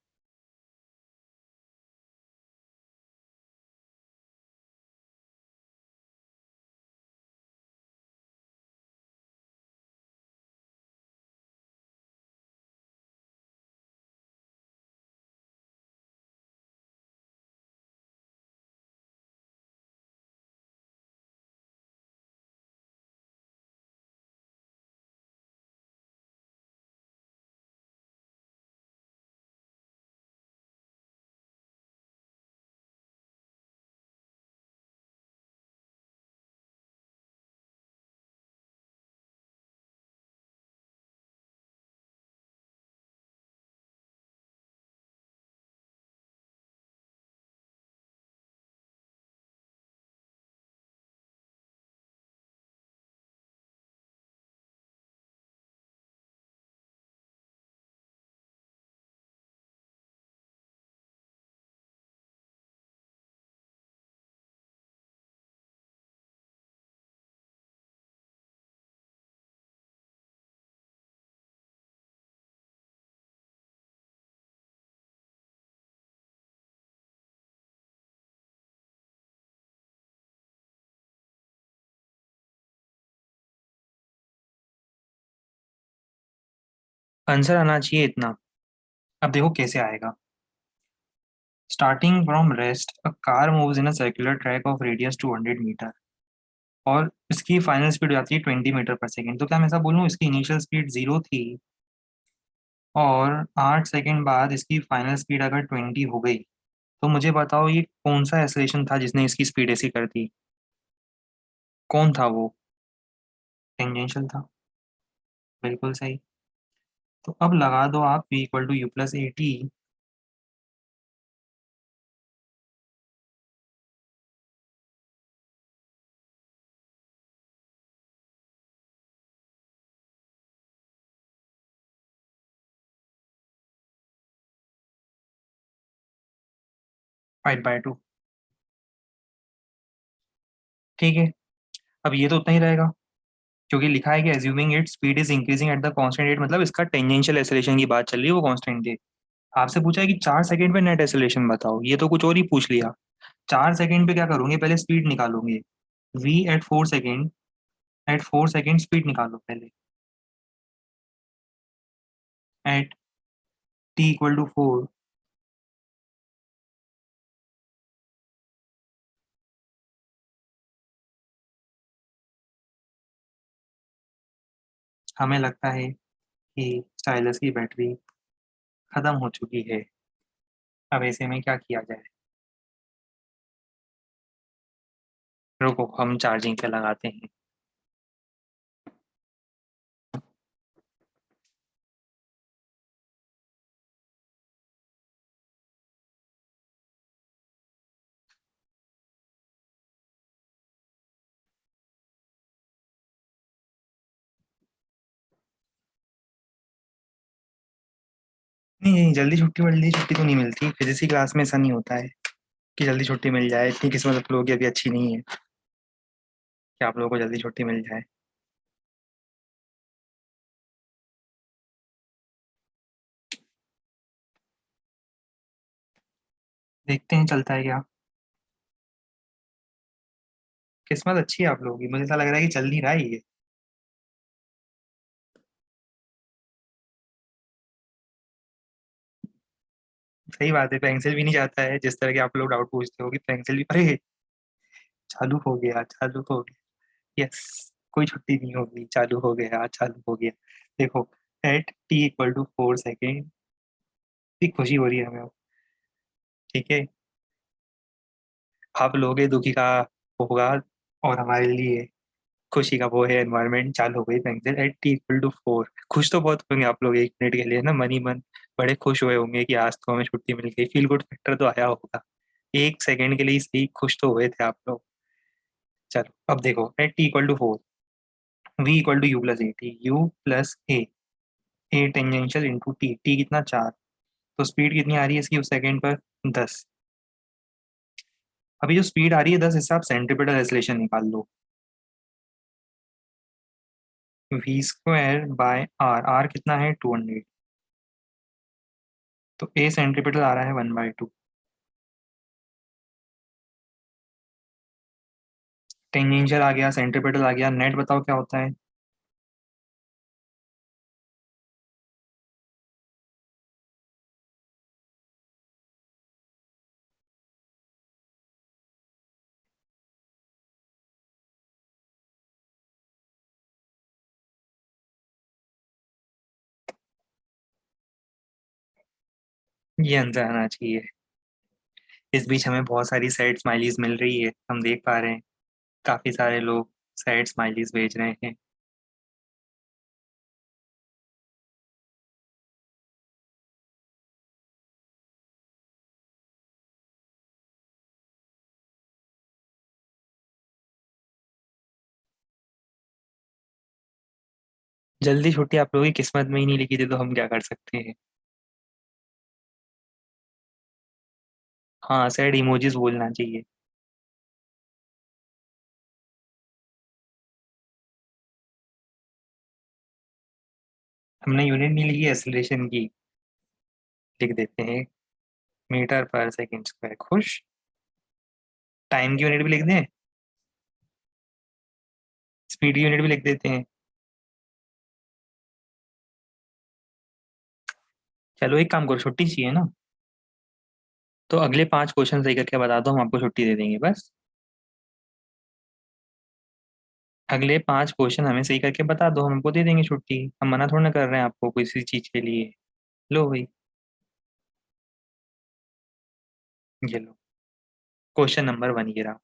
आंसर आना चाहिए इतना। अब देखो कैसे आएगा। Starting from rest, a car moves in a circular track of radius 200 metre, और इसकी फाइनल स्पीड हो जाती है 20 मीटर पर सेकेंड। तो क्या मैं ऐसा बोलूँ इसकी इनिशियल स्पीड 0 थी, और 8 सेकेंड बाद इसकी फाइनल स्पीड अगर 20 हो गई, तो मुझे बताओ ये कौन सा एक्सेलरेशन था जिसने इसकी स्पीड ऐसी कर दी? कौन था वो? टेंजेंशियल था। बिल्कुल सही। तो अब लगा दो आप v equal to u plus a t. 5/2। ठीक है। अब ये तो उतना ही रहेगा, क्योंकि लिखा है कि assuming it speed is increasing at the constant rate, मतलब इसका टेंजेंशियल एक्सेलरेशन की बात चल रही है, वो कांस्टेंट है। आपसे पूछा है कि 4 सेकंड पे नेट एक्सेलरेशन बताओ, ये तो कुछ और ही पूछ लिया। 4 सेकंड पे क्या करोगे, पहले स्पीड निकालोगे। v at 4 second, at 4 second speed निकालो पहले, एट t इक्वल टू 4। हमें लगता है कि स्टाइलस की बैटरी खत्म हो चुकी है। अब ऐसे में क्या किया जाए? रुको, हम चार्जिंग पे लगाते हैं। नहीं नहीं, जल्दी छुट्टी तो नहीं मिलती, फिजिक्स की क्लास में ऐसा नहीं होता है कि जल्दी छुट्टी मिल जाए। इतनी किस्मत आप लोगों की अभी अच्छी नहीं है कि आप लोगों को जल्दी छुट्टी मिल जाए। देखते हैं चलता है क्या। किस्मत अच्छी है आप लोगों की, मुझे ऐसा लग रहा है कि चल नहीं रहा है ये। सही बात है, पेंसिल भी नहीं जाता है, जिस तरह के आप लोग डाउट पूछते हो कि पेंसिल भी। अरे, चालू हो गया, चालू हो गया। यस, कोई छुट्टी नहीं होगी, चालू हो गया, चालू हो गया। देखो, एट t = 4 सेकेंड। इतनी खुशी हो रही है हमें अब। ठीक है, आप लोगे दुखी का होगा, और हमारे लिए खुशी का वो है एनवायरनमेंट। चालू हो गई पेंसिल एट t = 4। खुश तो बहुत होंगे आप लोग 1 मिनट के लिए ना, मन ही मन बड़े खुश हुए होंगे कि आज तो हमें छुट्टी मिल गई। फील गुड फैक्टर तो आया होगा। 1 सेकेंड के लिए ही सही खुश तो हुए थे आप लोग। चलो अब देखो, eight t = 4, v = u + at, u + a tangential into T. T कितना? 4। तो स्पीड कितनी आ रही है इसकी उस सेकेंड पर? 10। अभी जो स्पीड आ रही है 10, इससे आप सेंट्रीपिटल एक्सेलरेशन निकाल लो। v² / r कितना है? 200। तो ए सेंट्रीपिटल आ रहा है 1/2। टेंजेंशियल आ गया, सेंट्रीपिटल आ गया, नेट बताओ क्या होता है? ये आंसर आना चाहिए। इस बीच हमें बहुत सारी सैड स्माइलीज मिल रही है, हम देख पा रहे हैं। काफी सारे लोग सैड स्माइलीज भेज रहे हैं। जल्दी छुट्टी आप लोगों की किस्मत में ही नहीं लिखी थी, तो हम क्या कर सकते हैं। हाँ, सैड इमोजीज बोलना चाहिए। हमने यूनिट नहीं लिखी एक्सेलरेशन की, लिख देते हैं मीटर पर सेकेंड स्क्वायर। खुश। टाइम की यूनिट भी लिख दें, स्पीड की यूनिट भी लिख देते हैं। चलो एक काम करो, छुट्टी चाहिए ना, तो अगले 5 क्वेश्चन सही करके बता दो, हम आपको छुट्टी दे देंगे बस। अगले 5 क्वेश्चन हमें सही करके बता दो, हम आपको दे देंगे छुट्टी। हम मना थोड़ा ना कर रहे हैं आपको किसी चीज के लिए। लो भाई, ये लो, क्वेश्चन नंबर 1 ये रहा।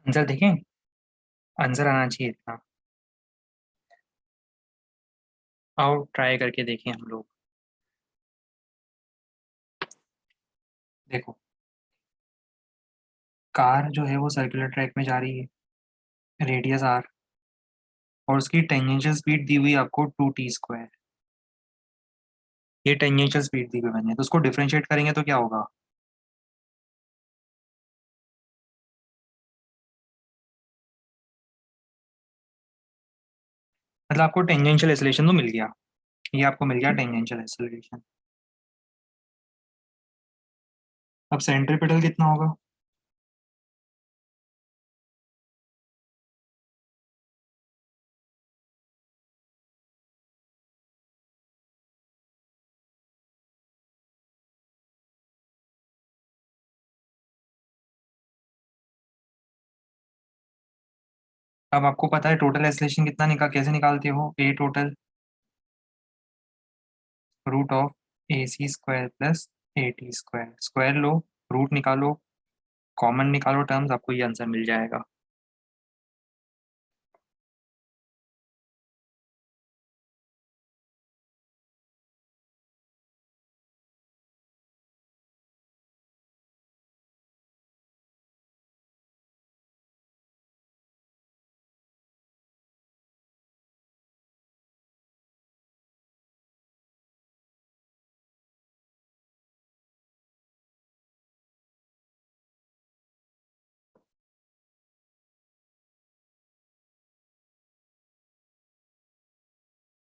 आंसर देखें। आंसर आना चाहिए इतना। आओ ट्राई करके देखें हम लोग। देखो, कार जो है वो सर्कुलर ट्रैक में जा रही है, रेडियस आर, और उसकी टेंजेंशियल स्पीड दी हुई है आपको 2t²। ये टेंजेंशियल स्पीड दी हुई मैंने, तो उसको डिफरेंशिएट करेंगे तो क्या होगा? मतलब आपको टेंजेंशियल एक्सेलरेशन तो मिल गया, ये आपको मिल गया टेंजेंशियल एक्सेलरेशन। अब सेंट्रीपिटल कितना होगा? अब आपको पता है टोटल एक्सेलरेशन कितना कैसे निकालते हो? A total √AC² plus AT², square लो, रूट निकालो, कॉमन निकालो टर्म्स, आपको ये आंसर मिल जाएगा।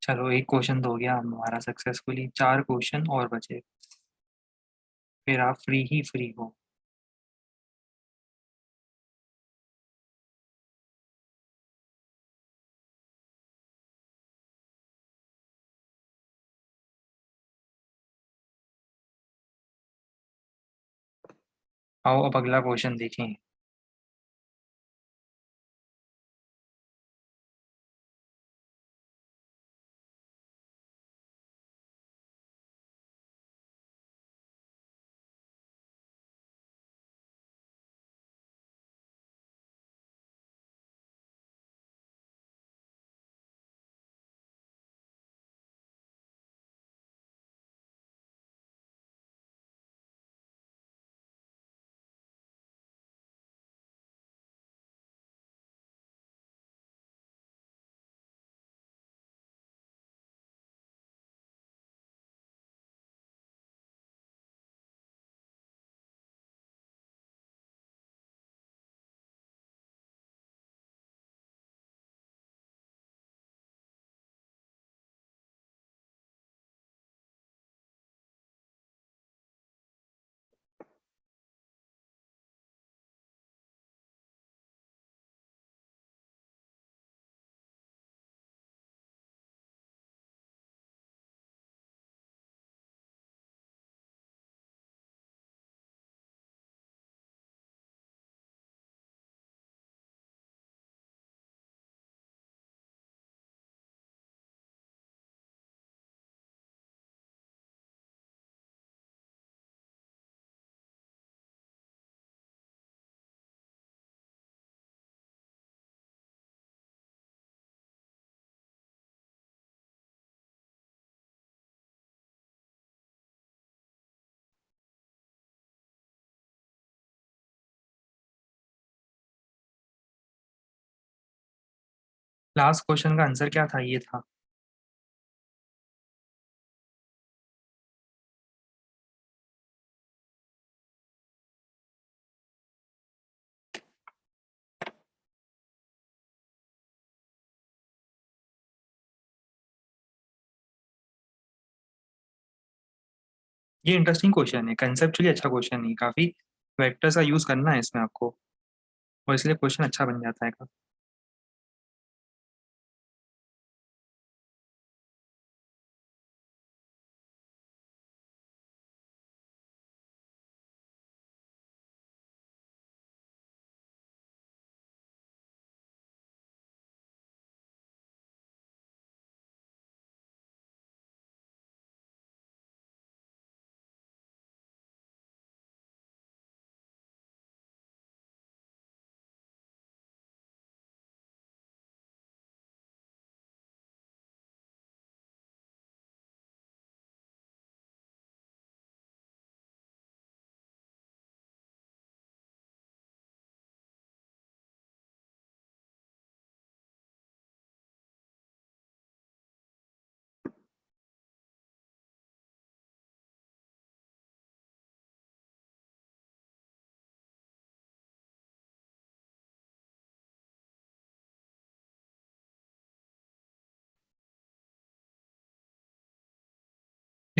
चलो एक क्वेश्चन तो हो गया हमारा सक्सेसफुली, 4 क्वेश्चन और बचे, फिर आप फ्री ही फ्री हो। आओ अब अगला क्वेश्चन देखें। लास्ट क्वेश्चन का आंसर क्या था? ये था। ये इंटरेस्टिंग क्वेश्चन है, कंसेप्चुअली अच्छा क्वेश्चन है काफी। वेक्टर्स का यूज करना है इसमें आपको, और इसलिए क्वेश्चन अच्छा बन जाता है।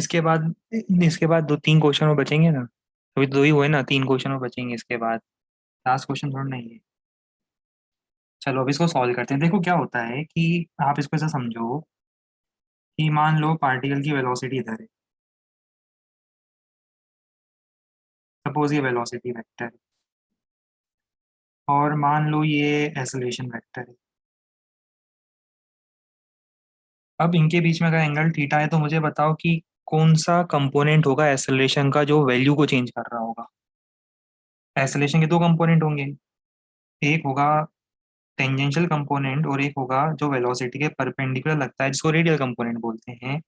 इसके बाद इसके बाद दो तीन क्वेश्चन और बचेंगे ना। अभी तो दो ही हुए ना, तीन क्वेश्चन और बचेंगे इसके बाद। लास्ट क्वेश्चन थोड़ा नहीं है। चलो अब इसको सॉल्व करते हैं। देखो क्या होता है कि आप इसको ऐसा समझो कि मान लो पार्टिकल की वेलोसिटी इधर है। सपोज ये वेलोसिटी वेक्टर है, और मान लो ये एक्सेलरेशन वेक्टर है। अब इनके बीच में अगर एंगल थीटा है तो मुझे बताओ कि कौन सा कंपोनेंट होगा एक्सेलरेशन का जो वैल्यू को चेंज कर रहा होगा। एक्सेलरेशन के दो कंपोनेंट होंगे, एक होगा टेंजेंशियल कंपोनेंट और एक होगा जो वेलोसिटी के परपेंडिकुलर लगता है, जिसको रेडियल कंपोनेंट बोलते हैं।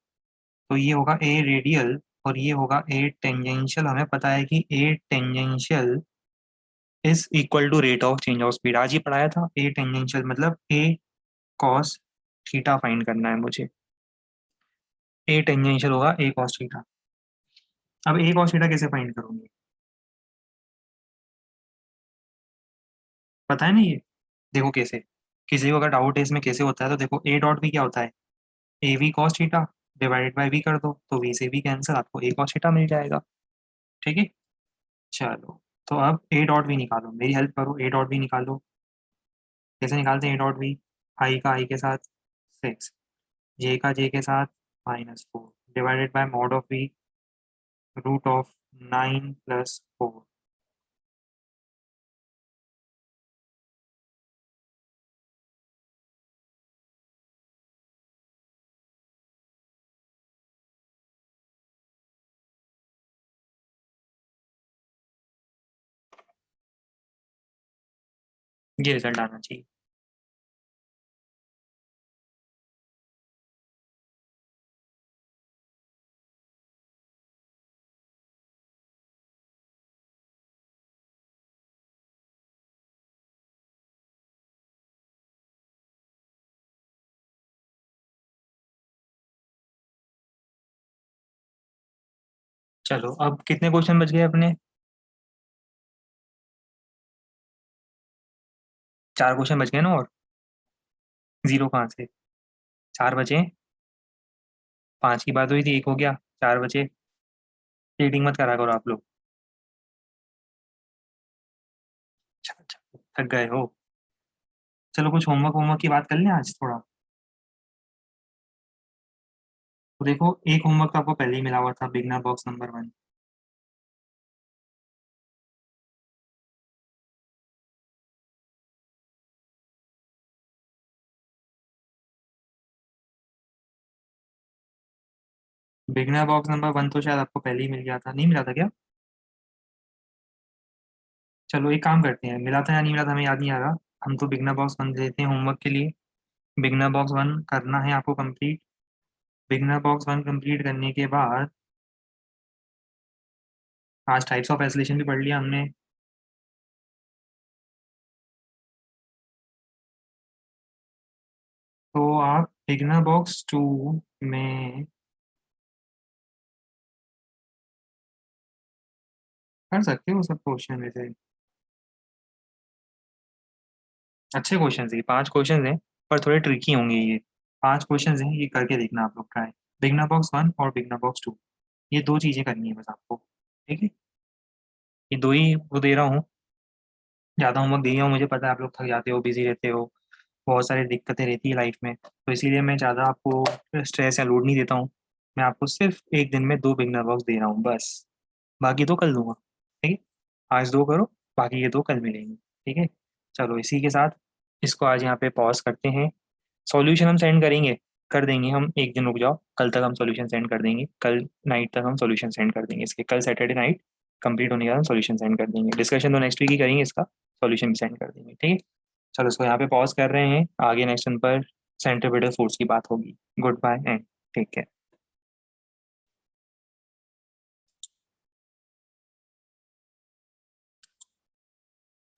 तो ये होगा ए रेडियल और ये होगा ए टेंजेंशियल। हमें पता है कि a tangential is equal to rate of change of speed. आज ही पढ़ाया था। ए टेंजेंशियल मतलब ए कॉस थीटा फाइंड करना है मुझे। ए टेंजेंशियल होगा ए कॉस थीटा। अब ए कॉस थीटा कैसे फाइंड करूंगी, पता है ना ये। देखो कैसे, किसी को अगर डाउट है इसमें कैसे होता है तो देखो, ए डॉट भी क्या होता है, a v cos theta divided by v कर दो तो वी से वी कैंसिल, आपको ए कॉस थीटा मिल जाएगा। ठीक है। चलो, तो अब ए डॉट भी निकालो, मेरी हेल्प करो, ए डॉट भी निकालो। कैसे निकालते हैं ए डॉट भी, आई का आई के साथ 6, जे का जे के साथ -4 divided by mod of v √9 + 4। ये रिजल्ट आना चाहिए। चलो अब कितने क्वेश्चन बच गए अपने। चार क्वेश्चन बच गए ना, और जीरो कहाँ से, चार बचे। पांच की बात हुई थी, एक हो गया, चार बचे। चीटिंग मत करा करो आप लोग। अच्छा अच्छा, थक गए हो। चलो कुछ होमवर्क होमवर्क की बात कर लें आज थोड़ा। तो देखो, एक होमवर्क तो आपको पहले ही मिला हुआ था, beginner box number 1। Beginner box number 1 तो शायद आपको पहले ही मिल गया था, नहीं मिला था क्या। चलो एक काम करते हैं, मिला था या नहीं मिला था हमें याद नहीं आ रहा। हम तो बिगनर बॉक्स 1 देते हैं होमवर्क के लिए। बिगनर बॉक्स 1 करना है आपको कंप्लीट। बिगनर बॉक्स 1 कंप्लीट करने के बाद आज टाइप्स ऑफ आइसोलेशन भी पढ़ लिया हमने। तो आप बिगनर बॉक्स 2 में कर सकते हो सब क्वेश्चन में से। अच्छे क्वेश्चन है, 5 क्वेश्चन हैं, पर थोड़े ट्रिकी होंगे ये। 5 क्वेश्चन हैं, ये करके देखना आप लोग ट्राई। बिगनर बॉक्स 1 और बिगनर बॉक्स 2, ये दो चीजें करनी है बस आपको। ठीक है। ये दो ही वो दे रहा हूँ। ज़्यादा होमवर्क दे रहा हूँ, मुझे पता है आप लोग थक जाते हो, बिजी रहते हो, बहुत सारी दिक्कतें रहती है लाइफ में, तो इसीलिए मैं ज़्यादा आपको स्ट्रेस या लोड नहीं देता हूँ। मैं आपको सिर्फ एक दिन में दो बिगनर बॉक्स दे रहा हूँ बस। बाकी तो कल दूंगा। ठीक है। आज दो करो, बाकी ये दो कल मिलेंगे। ठीक है। चलो इसी के साथ इसको आज यहाँ पे पॉज करते हैं। सॉल्यूशन हम सेंड करेंगे, कर देंगे हम, एक दिन रुक जाओ, कल तक हम सॉल्यूशन सेंड कर देंगे, कल नाइट तक हम सॉल्यूशन सेंड कर देंगे इसके, कल सैटरडे नाइट कंप्लीट होने के बाद हम सॉल्यूशन सेंड कर देंगे। डिस्कशन तो नेक्स्ट वीक ही करेंगे इसका, सॉल्यूशन भी सेंड कर देंगे। ठीक है। चलो इसको यहाँ पे पॉज कर रहे हैं, आगे नेक्स्ट पर सेंट्रीपिटल फोर्स की बात होगी। Goodbye and take care.